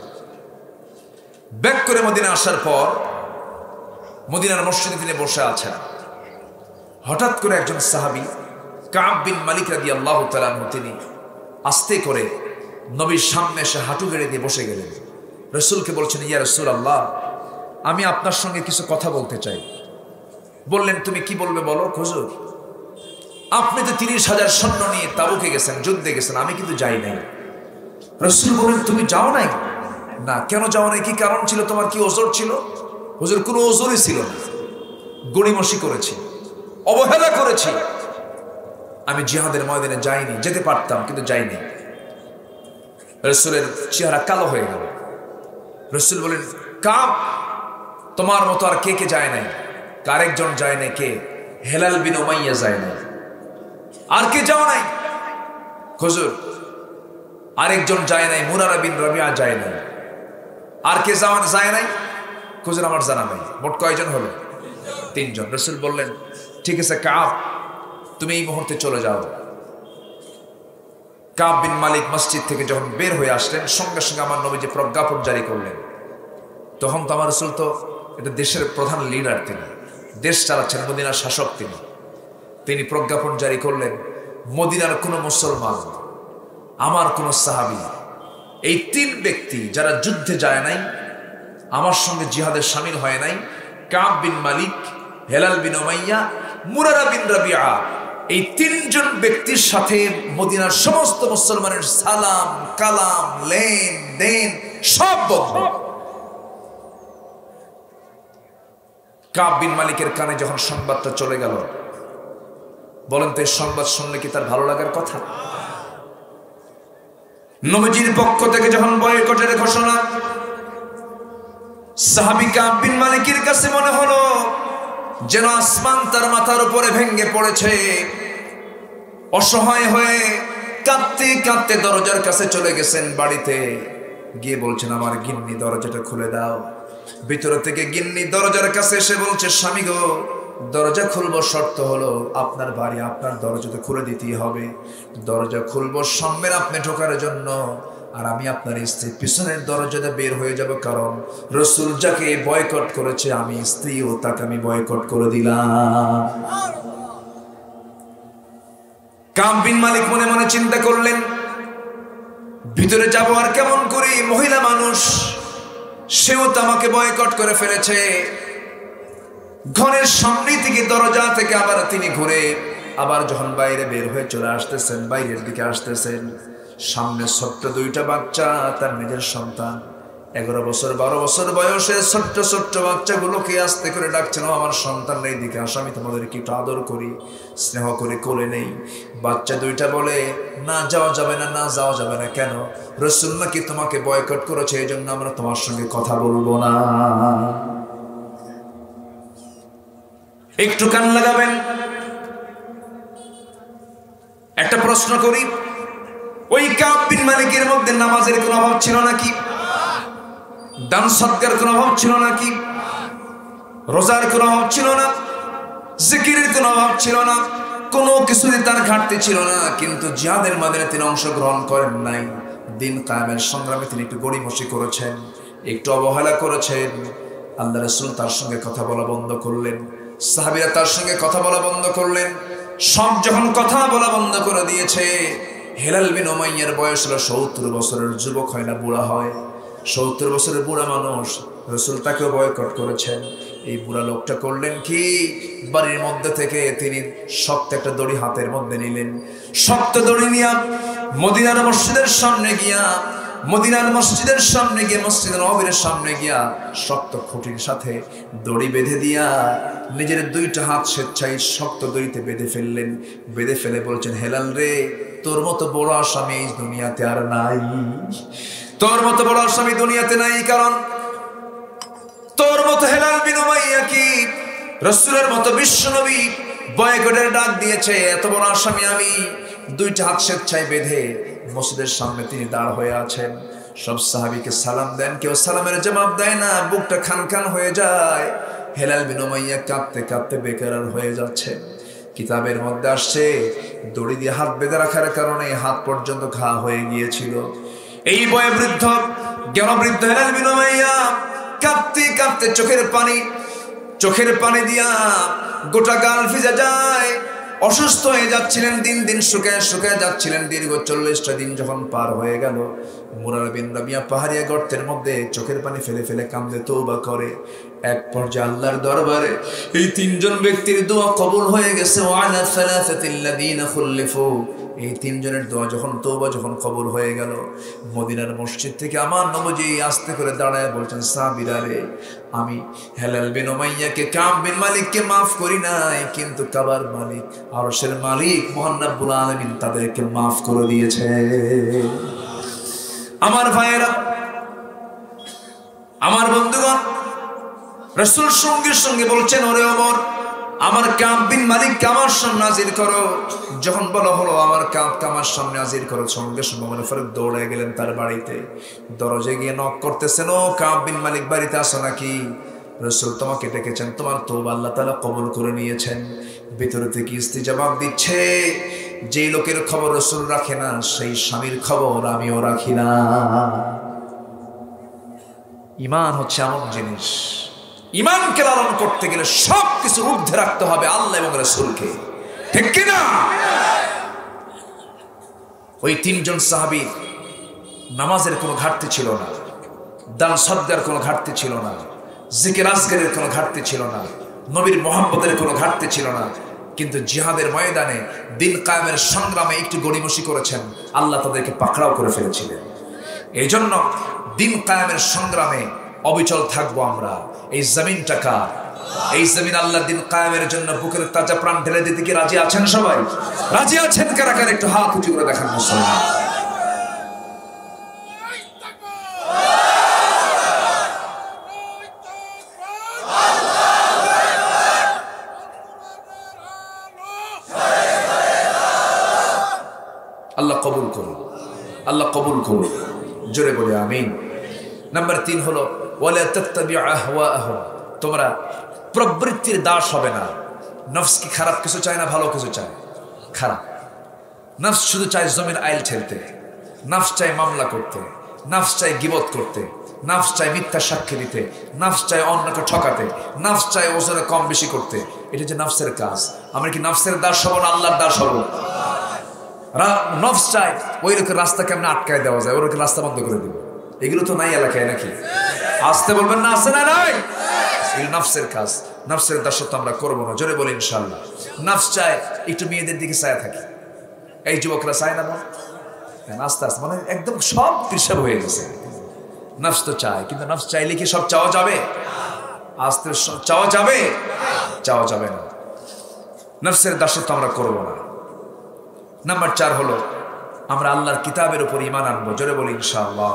ব্যাক করে মদিনা আসার পর মদিনার মসজিদে তিনি বসে আছেন। হঠাৎ করে একজন সাহাবী কাব বিন মালিক রাদিয়াল্লাহু তাআলা আনহু তিনি আস্তে করে নবীর সামনে এসে হাঁটু গেড়ে দিয়ে বসে গেলেন। রাসূলকে বলছেন, ইয়া রাসূলুল্লাহ, আমি আপনার সঙ্গে কিছু কথা বলতে চাই। বললেন, তুমি কি বলবে বলো। হুজুর, আপনি তো 30,000 সৈন্য নিয়ে তাবুকে গেছেন, যুদ্ধে গেছেন, আমি কিন্তু যাই নাই। রাসূল বলেন, তুমি যাও নাই? না। কেন যাও নাই? কি কারণ ছিল? তোমার কি ওজর ছিল? হুজুর, কোনো ওজরই ছিল না। গড়িমসি করেছি, অবহেলা করেছি। আমি জিহাদের ময়দানে যাইনি। যেতে পারতাম কিন্তু যাইনি। রাসূলের চেহারা কালো হয়ে গেল। রাসূল বলেন, কাব, তোমার মতো আর কে কে যায় নাই? আরেকজন যায় নাই। কে? হেলাল বিন উমাইয়া যায় নাই। আর কে যাও নাই? হুজুর, আরেকজন যায় নাই, মুরারা বিন রাবিয়া যায় নাই। আর কে যায় নাই? হুজুর, আমার জানা নাই। মোট কয়জন হলো? 3 জন। রাসূল বললেন, ঠিক আছে কাব, তুমি এই মুহূর্তে চলে যাও। কাব বিন মালিক মসজিদ থেকে যখন বের হয়ে আসলেন, সঙ্গে সঙ্গে আমার নবীজি প্রজ্ঞাপন জারি করলেন। তখন তো আমার রাসূল তো এটা দেশের প্রধান লিডার, তিনি দেশ চালাচ্ছেন, মদিনার শাসক তিনি প্রজ্ঞাপন জারি করলেন, মদিনার কোনো মুসলমান, আমার কোনো সাহাবী, এই 3 ব্যক্তি যারা যুদ্ধে যায় নাই, আমার সঙ্গে জিহাদের শামিল হয় নাই, কাব বিন মালিক, হেলাল বিন উমাইয়া, মুরারা বিন রাবিয়া, এই 3 জন ব্যক্তির সাথে মদিনার সমস্ত মুসলমানের সালাম কালাম লেন দেন সব বন্ধ। কাব বিন মালিকের কানে যখন সংবাদটা চলে গেল, বলেন তো এই সংবাদ শুনলে কি তার ভালো লাগার কথা? নবীজির পক্ষ থেকে যখন বয়কটের ঘোষণা, সাহাবী কাব বিন মালিকের কাছে মনে হলো যেন আসমান তার মাথার উপরে ভেঙে পড়েছে। অসহায় হয়ে কাঁদতে কাঁদতে দরজার কাছে চলে গেছেন। বাড়িতে গিয়ে বলছেন, আমার গিন্নি দরজাটা খুলে দাও। ভিতর থেকে গিন্নি দরজার কাছে এসে বলছে, স্বামী গো, দরজা খুলবো, শর্ত হলো আপনার বাড়ি, আপনার দরজা তো খুলে দিতেই হবে। দরজা খুলবো সামনের আপনি ঢোকার জন্য, আর আমি আপনার স্ত্রী পিছনের দরজাটা বের হয়ে যাব, কারণ রাসূল যাকে বয়কট করেছে আমি স্ত্রী ও তাকে আমি বয়কট করে দিলাম। কাব বিন মালিক মনে মনে চিন্তা করলেন, ভিতরে যাব আর কেমন করি, মহিলা মানুষ, সেও তো আমাকে বয়কট করে ফেলেছে। ঘরের সামনে থেকে দরজা থেকে আবার তিনি ঘুরে আবার যখন বাইরে বের হয়ে চলে আসতেছেন, বাইরের দিকে আসতেছেন, সামনে ছোট্ট দুইটা বাচ্চা, তার নিজের সন্তান, 11 বছর 12 বছর বয়সে ছোট্ট ছোট্ট বাচ্চাগুলোকে আস্তে করে ডাকছেন, আমার সন্তান এই দিকে আসো, আমি তোমাদেরকে একটু আদর করি, স্নেহ করে কোলে নেই। বাচ্চা দুইটা বলে, না যাওয়া যাবে না, না যাওয়া যাবে না। কেন? রাসূল নাকি তোমাকে বয়কট করেছে, এই জন্য আমরা তোমার সঙ্গে কথা বলবো না। একটু কান লাগাবেন। একটা প্রশ্ন করি, ওই কাব বিন মালিকের মধ্যে নামাজের কোনো অভাব ছিল নাকি? দান সদকার কোনো অভাব ছিল নাকি? রোজার কোনো অভাব ছিল না? জিকিরের কোনো অভাব ছিল না? কোনো কিছুরই তার ঘাটতি ছিল না। কিন্তু জিহাদের ময়দানে তিনি অংশগ্রহণ করেন নাই। দিন কায়েমের সংগ্রামে তিনি একটু গড়িমসি করেছেন, একটু অবহেলা করেছেন। আল্লাহ রাসূল তার সঙ্গে কথা বলা বন্ধ করলেন, সাহাবীরা তার সঙ্গে কথা বলা বন্ধ করলেন। সব যখন কথা বলা বন্ধ করে দিয়েছে, হেলাল বিন উমাইয়ার বয়স হলো 70 বছরের, যুবক হয় না, বুড়া হয়। 70 বছরের বুড়া মানুষ, রাসূল তাকেও বয়কট করেছেন। এই বুড়া লোকটা করলেন কি, বাড়ির মধ্যে থেকে তিনি শক্ত একটা দড়ি হাতের মধ্যে নিলেন। শক্ত দড়ি নিয়ে মদিনার মসজিদের সামনে গিয়া, মসজিদের নববীর সামনে গিয়া শক্ত খুঁটির সাথে দড়ি বেঁধে দিয়া নিজের দুইটা হাত স্বেচ্ছায় শক্ত দড়িতে বেঁধে ফেললেন। বেঁধে ফেলে বলছেন, হেলাল রে, তোর মতো বড় আসামি এই দুনিয়াতে আর নাই, তোর মতো বড় আসামি দুনিয়াতে নাই। কারণ তোর মতো হেলাল বিন উমাইয়া কি রাসূলের মতো বিশ্বনবী বয়কটের ডাক দিয়েছে, এত বড় আসামি আমি। দুইটা হাত স্বেচ্ছায় বেঁধে মসজিদের সামনে তিনি দাঁড় হয়ে আছেন। সব সাহাবীকে সালাম দেন, কেউ সালামের জবাব দেয় না, বুকটা খান খান হয়ে যায়। হেলাল বিন উমাইয়া কাঁদতে কাঁদতে বেকরার হয়ে যাচ্ছে। কিতাবের মধ্যে আসছে, দড়ি দিয়ে হাত বেঁধে রাখার কারণে হাত পর্যন্ত ঘা হয়ে গিয়েছিল। এই বয়োবৃদ্ধ জ্ঞানবৃদ্ধ হেলাল বিন উমাইয়া কাঁদতে কাঁদতে চোখের পানি দিয়া গোটা গাল ভিজে যায়। অসুস্থ হয়ে যাচ্ছিলেন, দিন দিন শুকায় যাচ্ছিলেন। দীর্ঘ 40টা দিন যখন পার হয়ে গেল, মুরার বিন রাবিয়া পাহাড়িয়া গর্তের মধ্যে চোখের পানি ফেলে ফেলে কান্দে তওবা করে। এক পর্যায়ে আল্লাহর দরবারে এই 3জন ব্যক্তির দোয়া কবুল হয়ে গেছে। ওয়ালা সালাসাতিল্লাযীনা খুল্লিফু, এই 3 জনের দোয়া যখন তওবা যখন কবুল হয়ে গেল, মদিনার মসজিদ থেকে আমার নবীজি আস্তে করে দাঁড়ায় বলছেন, সাহাবীরা রে, আমি হেলাল বিন উমাইয়াকে, কাব বিন মালিককে মাফ করি নাই, কিন্তু কাবার মালিক, আরশের মালিক মহান রব্বুল আলামিন তাদেরকে মাফ করে দিয়েছে। আমার ভাইয়েরা, আমার বন্ধুগণ, রাসূল সঙ্গে সঙ্গে বলছেন, ওরে ওমর, আমার কাব বিন মালিককে আমার সামনে হাজির করো। যখন বলা হলো আমার কাবকে আমার সামনে হাজির করো, সঙ্গে সঙ্গে মনে ফারুক দৌড়ে গেলেন তার বাড়িতে। দরজায় গিয়ে নক করতেছেন, ও কাব বিন মালিক, বাড়িতে আসো নাকি? রাসূল তোমাকে ডেকেছেন, তোমার তওবা আল্লাহ তাআলা কবুল করে নিয়েছেন। ভিতরে থেকে স্ত্রী জবাব দিচ্ছে, যেই লোকের খবর রাসূল রাখে না, সেই স্বামীর খবর আমিও রাখি না। ঈমান হচ্ছে এমন জিনিস, ঈমানকে লালন করতে গেলে সবকিছু ঊর্ধ্বে রাখতে হবে আল্লাহ এবং রাসূলকে, ঠিক কি না? ওই 3জন সাহাবীর নামাজের কোনো ঘাটতি ছিল না, দান সদকার কোনো ঘাটতি ছিল না, জিকির আজকারের কোনো ঘাটতি ছিল না, নবীর মুহাব্বতের কোনো ঘাটতি ছিল না। কিন্তু জিহাদের ময়দানে দিন কায়েমের সংগ্রামে একটু গড়িমসি করেছেন, আল্লাহ তাদেরকে পাকড়াও করে ফেলেছিলেন। এই জন্য দিন কায়েমের সংগ্রামে অবিচল থাকবো আমরা। এই জমিনটা কার? এই জমিন আল্লাহর দিন কায়েমের জন্য বুকের তাজা প্রাণ ঢেলে দিতে কি রাজি আছেন? সবাই রাজি আছেন? কারা কারা একটু হাত উঁচু করে দেখান মুসলমান। আল্লাহ কবুল করুন, আল্লাহ কবুল করুন, জোরে বলে আমিন। নাম্বার 3 হলো ওয়ালা তাত্তাবিউ আহওয়াআহুম, তোমরা প্রবৃত্তির দাস হবে না। নফস কি খারাপ কিছু চায় না, ভালো কিছু চায়? খারাপ। নফস শুধু চায় জমির আইল ঠেলতে, নফস চায় মামলা করতে, নফস চায় গীবত করতে, নফস চায় মিথ্যা সাক্ষী দিতে, নফস চায় অন্যকে ঠকাতে, নফস চায় ওজনে কম বেশি করতে। এটা যে নফসের কাজ। আমরা কি নফসের দাস হব না আল্লাহর দাস হব? নফস চায় ওই লোকের রাস্তা কেমন আটকায় দেওয়া যায়, ওরকে রাস্তা বন্ধ করে দেবে। এগুলো তো নাই এলাকায় নাকি? আসতে বলবেন না, আছে না নাই? এই নফসের কাজ, নফসের দাসত্ব আমরা করবো না, জোরে বলি ইনশাআল্লাহ। নফস চায় একটু মেয়েদের দিকে চায় থাকি, এই যুবকরা চায় না? আস্তে আস্তে মানে একদম সব পিছাব হয়ে গেছে। নফস তো চায়, কিন্তু নফস চাইলে কি সব চাওয়া যাবে? আস্তে চাওয়া যাবে? চাওয়া যাবে না। নফসের দাসত্ব আমরা করবো না। নাম্বার 4 হলো আমরা আল্লাহর কিতাবের উপর ঈমান আনবো, জোরে বলি ইনশাআল্লাহ,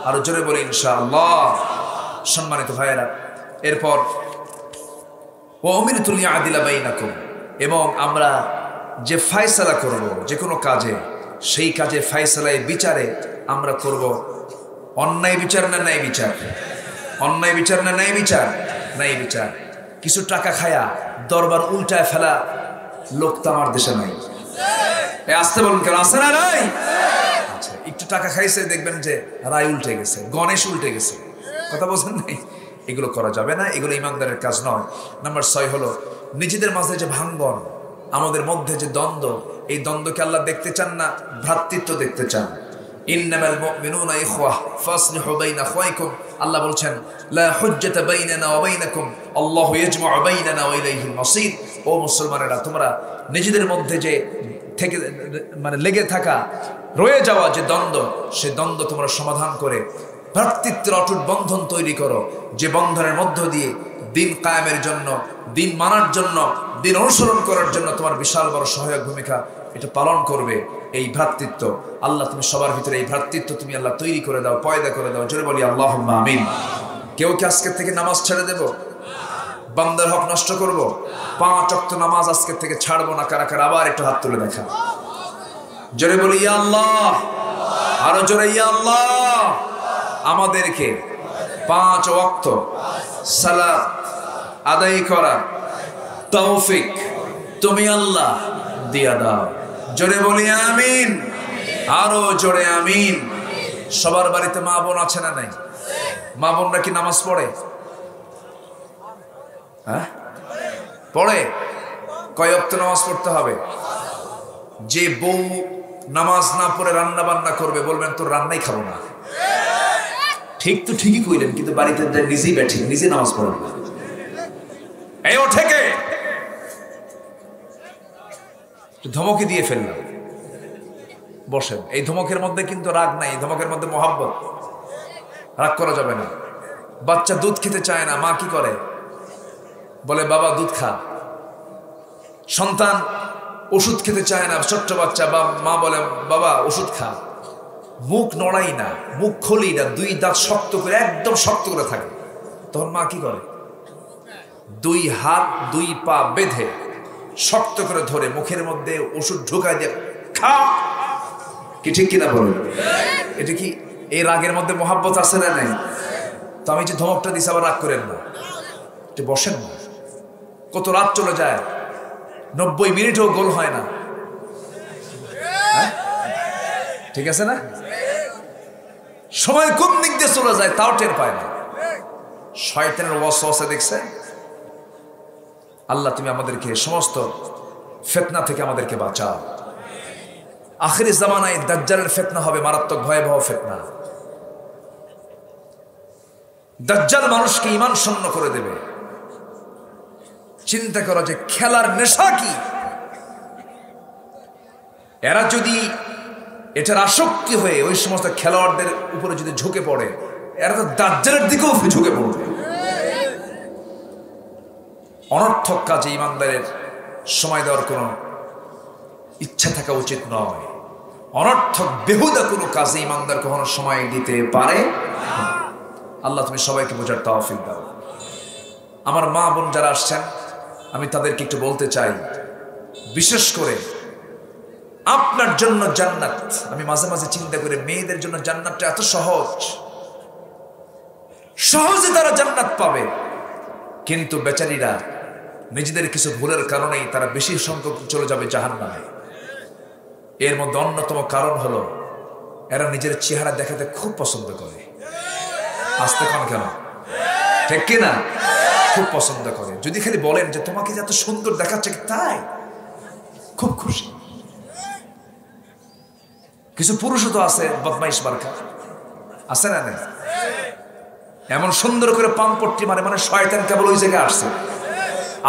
আরো জোরে বলি ইনশাআল্লাহ। সম্মানিত ভাইয়েরা, এরপর ওয়া উমিরতু লিআদিলা বাইনাকুম, এবং আমরা যে ফয়সালা করব যে কোনো কাজে, সেই কাজে ফয়সালায় বিচারে আমরা করব অন্যায় বিচার না ন্যায় বিচার? অন্যায় বিচার না ন্যায় বিচার? ন্যায় বিচার। কিছু টাকা খায়া দরবার উল্টায় ফেলা লোক তো আমার দেশে নাই। আসতে বলুন কেন, আছে না নাই? আচ্ছা, একটু টাকা খাইছে দেখবেন যে রায় উল্টে গেছে, গণেশ উল্টে গেছে। কথা বলছেন নাই? এগুলো করা যাবে না, এগুলো ইমানদারের কাজ নয়। নাম্বার 6 হলো নিজেদের মাঝে যে ভাঙ্গন, আমাদের মধ্যে যে দ্বন্দ্ব, এই দ্বন্দ্বকে আল্লাহ দেখতে চান না, ভ্রাতৃত্ব দেখতে চান। ইন্নামাল মুমিনুনা ইখওয়া ফাসলিহু বাইনা আখওয়াইকুম, আল্লাহ বলছেন লা হুজ্জাতা বাইনানা ওয়া বাইনাকুম আল্লাহু ইয়াজমাউ বাইনানা ওয়া ইলাইহিল মাসির। ও মুসলমানেরা, তোমরা নিজেদের মধ্যে যে থেকে মানে লেগে থাকা, রয়ে যাওয়া যে দ্বন্দ্ব, সে দ্বন্দ্ব তোমরা সমাধান করে ভ্রাতৃত্বের অটুট বন্ধন তৈরি করো, যে বন্ধনের মধ্য দিয়ে দিন কায়েমের জন্য, দিন মানার জন্য, দিন অনুসরণ করার জন্য তোমার বিশাল বড় সহায়ক ভূমিকা এটা পালন করবে এই ভ্রাতৃত্ব। আল্লাহ তুমি সবার ভিতরে এই ভ্রাতৃত্ব তুমি আল্লাহ তৈরি করে দাও, পয়দা করে দাও, জোরে বলি আল্লাহুম্মা আমিন। কেউ কি আজকের থেকে নামাজ ছেড়ে দেব? বান্দার হক নষ্ট করব? 5 ওয়াক্ত নামাজ আজকের থেকে ছাড়বো না। কারা কারা আবার একটু হাত তুলে দেখা, জোরে বলি ইয়া আল্লাহ, আরো জোরে ইয়া আল্লাহ। আমাদেরকে 5 ওয়াক্ত সালাত আদায় করা তৌফিক তুমি আল্লাহ দিয়া দাও, জোরে বলি আমিন, আরো জোরে আমিন। সবার বাড়িতে মা বোন আছে না নাই? মা বোনরা কি নামাজ পড়ে? হ্যাঁ, পড়ে। কয় ওয়াক্ত নামাজ পড়তে হবে? যে বউ নামাজ না পড়ে রান্না বান্না করবে, বলবেন তোর রান্নাই খাবো না। ঠিক তো ঠিকই কইলেন, কিন্তু বাড়িতে নিজেই ব্যাঠি, নিজে নামাজ পড়েন না। এই ওঠেকে ধমকি দিয়ে ফেললাম, বসেন। এই ধমকের মধ্যে কিন্তু রাগ নাই, এই ধমকের মধ্যে মহাব্বত। রাগ করা যাবে না। বাচ্চা দুধ খেতে চায় না, মা কি করে? বলে বাবা দুধ খা। সন্তান ওষুধ খেতে চায় না, ছোট্ট বাচ্চা, বা মা বলে বাবা ওষুধ খা। মুখ নড়াই না, মুখ খোলি না, 2 দাঁত শক্ত করে, একদম শক্ত করে থাকে। তখন মা কি করে? 2 হাত 2 পা বেঁধে শক্ত করে ধরে মুখের মধ্যে ওষুধ ঢুকায় দিয়ে খা। কি ঠিক কিনা বলুন? এটা কি এই রাগের মধ্যে মহাব্বত আছে না নাই? তো আমি যে ধমকটা দিছি, আবার রাগ করেন না, একটু বসেন না। কত রাত চলে যায়, 90 মিনিটও গোল হয় না। ঠিক আছে না? সময় কোন দিক দিয়ে চলে যায় তাও টের পায় না। শয়তানের ওয়াসওয়াসা দেখছে। আল্লাহ তুমি আমাদেরকে সমস্ত ফিতনা থেকে আমাদেরকে বাঁচাও। আখিরি জামানায় দাজ্জালের ফিতনা হবে মারাত্মক ভয়াবহ ফিতনা। দাজ্জাল মানুষকে ঈমান শূন্য করে দেবে। চিন্তা করো যে খেলার নেশা কি। এরা যদি এটার আসক্তি হয়ে ওই সমস্ত খেলোয়াড়দের উপরে যদি ঝুঁকে পড়ে, এরা তো দাজ্জালের দিকেও ঝুঁকে পড়বে। অনর্থক কাজে ইমানদারের সময় দেওয়ার কোনো ইচ্ছা থাকা উচিত নয়। অনর্থক বেহুদা কোনো কাজে ইমানদার কখনো সময় দিতে পারে। আল্লাহ তুমি সবাইকে বোঝার তৌফিক দাও। আমার মা বোন যারা আসছেন, আমি তাদেরকে একটু বলতে চাই, বিশেষ করে আপনার জন্য জান্নাত। আমি মাঝে মাঝে চিন্তা করি মেয়েদের জন্য জান্নাতটা এত সহজ, সহজে তারা জান্নাত পাবে, কিন্তু বেচারীরা নিজেদের কিছু ভুলের কারণেই তারা বেশি সংখ্যক চলে যাবে জাহান্নামে। এর মধ্যে অন্যতম কারণ হলো এরা নিজের চেহারা দেখাতে খুব পছন্দ করে। আসতে কেন ঠিক কিনা? খুব পছন্দ করে। যদি খালি বলেন যে তোমাকে যে এত সুন্দর দেখাচ্ছে, তাই খুব খুশি। কিছু পুরুষও তো আছে বদমাইশ মার্কা, আছে না? নেই? এমন সুন্দর করে পাম পট্টি মানে মানে শয়তান কেবল ওই জায়গায় আসছে,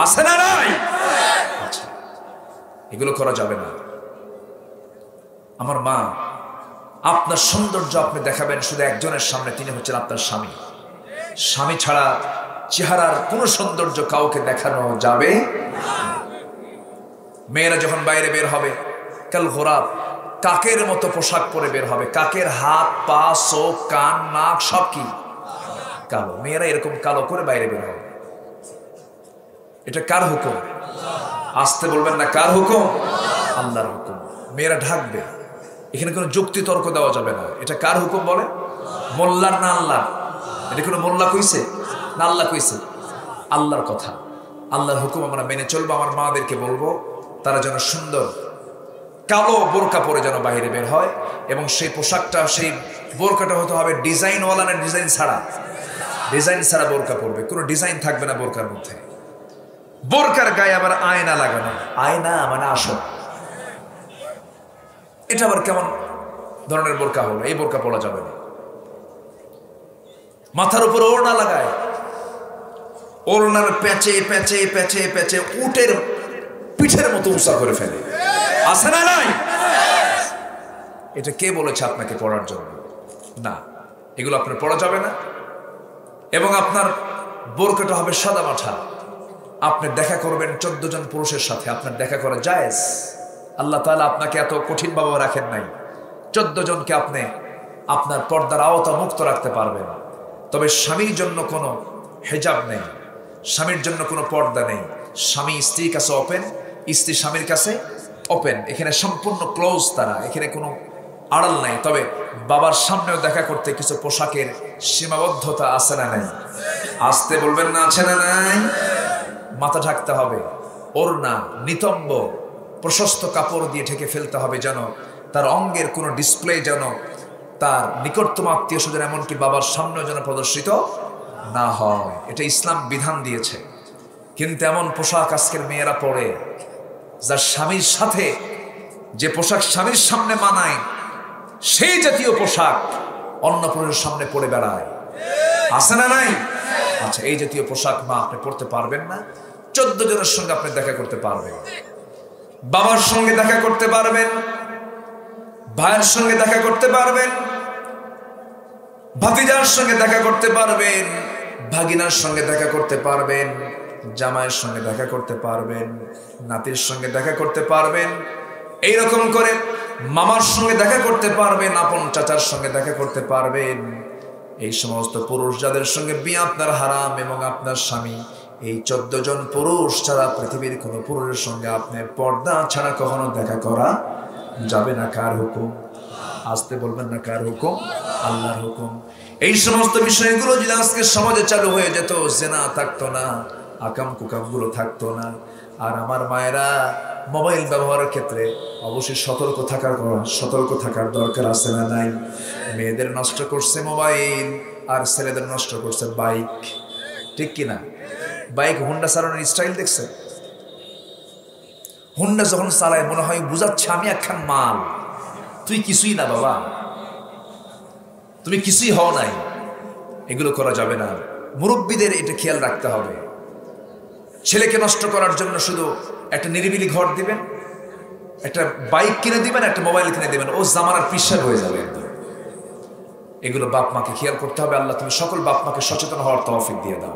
আছে না? নাই? আচ্ছা, এগুলো করা যাবে না। আমার মা, আপনার সৌন্দর্য আপনি দেখাবেন শুধু একজনের সামনে, তিনি হচ্ছেন আপনার স্বামী। স্বামী ছাড়া চেহারার কোনো সৌন্দর্য কাউকে দেখানো যাবে। মেয়েরা যখন বাইরে বের হবে কাল গোরাব, কাকের মতো পোশাক পরে বের হবে। কাকের হাত, পা, চোখ, কান, নাক সব কি কালো। মেয়েরা এরকম কালো করে বাইরে বের হবে। এটা কার হুকুম? আসতে বলবেন না, কার হুকুম? আল্লাহর হুকুম। মেয়েরা ঢাকবে, এখানে কোনো যুক্তি তর্ক দেওয়া যাবে না। এটা কার হুকুম বলে? মোল্লার না আল্লাহ? এটা কোনো মোল্লা কইছে না আল্লাহ কইছে? আল্লাহর কথা, আল্লাহর হুকুম আমরা মেনে চলবো। আমার মাদেরকে বলবো তারা যেন সুন্দর কালো বোরকা পরে যেন বাইরে বের হয়, এবং সেই পোশাকটা, সেই বোরকাটা হতে হবে ডিজাইনওয়ালা না ডিজাইন ছাড়া। ডিজাইন ছাড়া বোরকা পরবে, কোনো ডিজাইন থাকবে না বোরকার মধ্যে। বোরকার গায়ে আবার আয়না লাগানো। আয়না মানে আসল। এটা আবার কেমন ধরনের বোরকা হলো? এই বোরকা পরা যাবে না। মাথার উপর ওড়না লাগায়, ওড়নার প্যাচে প্যাচে প্যাচে প্যাচে উটের পিঠের মতো উঁচা করে ফেলে, আছে না? নাই? এটা কে বলেছে আপনাকে পড়ার জন্য? না, এগুলো আপনার পড়া যাবে না। এবং আপনার বোরকাটা হবে সাদা মাঠা। আপনি দেখা করবেন 14 জন পুরুষের সাথে, আপনার দেখা করা জায়েজ। আল্লাহ তাআলা আপনাকে এত কঠিন ভাবে রাখেন নাই। 14 জনকে আপনি আপনার পর্দার আওতা মুক্ত রাখতে পারবেন। তবে স্বামীর জন্য কোনো হেজাব নেই, স্বামীর জন্য কোনো পর্দা নেই। স্বামী স্ত্রীর কাছে ওপেন, স্ত্রী স্বামীর কাছে ওপেন। এখানে সম্পূর্ণ ক্লোজ তারা, এখানে কোনো আড়াল নাই। তবে বাবার সামনেও দেখা করতে কিছু পোশাকের সীমাবদ্ধতা আছে না নাই? আসতে বলবেন না, আছে না নাই? মাথা ঢাকতে হবে, ওড়না, নিতম্ব, প্রশস্ত কাপড় দিয়ে ঢেকে ফেলতে হবে, যেন তার অঙ্গের কোনো ডিসপ্লে যেন তার নিকটতম আত্মীয় স্বজন এমনকি বাবার সামনেও যেন প্রদর্শিত না হয়। এটা ইসলাম বিধান দিয়েছে। কিন্তু এমন পোশাক আজকের মেয়েরা পরে, যার স্বামীর সাথে যে পোশাক স্বামীর সামনে মানায়, সেই জাতীয় পোশাক অন্য পুরুষের সামনে পরে বেড়ায়, আছে না নাই? আচ্ছা, এই জাতীয় পোশাক মা আপনি পড়তে পারবেন না। 14 জনের সঙ্গে আপনি দেখা করতে পারবেন, বাবার সঙ্গে দেখা করতে পারবেন, ভাইয়ের সঙ্গে দেখা করতে পারবেন, ভাতিজার সঙ্গে দেখা করতে পারবেন, ভাগিনার সঙ্গে দেখা করতে পারবেন, জামাইয়ের সঙ্গে দেখা করতে পারবেন, নাতির সঙ্গে দেখা করতে পারবেন। এইরকম করে মামার সঙ্গে দেখা করতে পারবেন, আপন চাচার সঙ্গে দেখা করতে পারবেন। এই সমস্ত পুরুষ যাদের সঙ্গে বিয়ে আপনার হারাম এবং আপনার স্বামী, এই 14 জন পুরুষ ছাড়া পৃথিবীর কোনো পুরুষের সঙ্গে আপনি পর্দা ছাড়া কখনো দেখা করা যাবে না। কার হুকুম? আসতে বলবেন না, কার হুকুম? আল্লাহর হুকুম। এই সমস্ত বিষয়গুলো যদি আজকে সমাজে চালু হয়ে যেত, জেনা থাকতো না, আকাম কুকাম গুলো থাকতো না। আর আমার মায়েরা, মোবাইল ব্যবহারের ক্ষেত্রে অবশ্যই সতর্ক থাকার দরকার আছে না নাই? মেয়েদের নষ্ট করছে মোবাইল, আর ছেলেদের নষ্ট করছে বাইক, ঠিক কিনা? বাইক হুন্ডা চালানোর স্টাইল দেখছে? হুন্ডা যখন চালায় মনে হয় বুঝাচ্ছে আমি একখান মাল, তুই কিছুই না বাবা, তুমি কিছুই হও নাই। এগুলো করা যাবে না। মুরব্বীদের এটা খেয়াল রাখতে হবে। ছেলেকে নষ্ট করার জন্য শুধু একটা নিরিবিলি ঘর দিবেন, একটা বাইক কিনে দিবেন, একটা মোবাইল কিনে দিবেন, ও জামানার পিসাব হয়ে যাবে একদম। এগুলো বাপ মাকে খেয়াল করতে হবে। আল্লাহ তুমি সকল বাপ মাকে সচেতন হওয়ার তৌফিক দিয়ে দাও।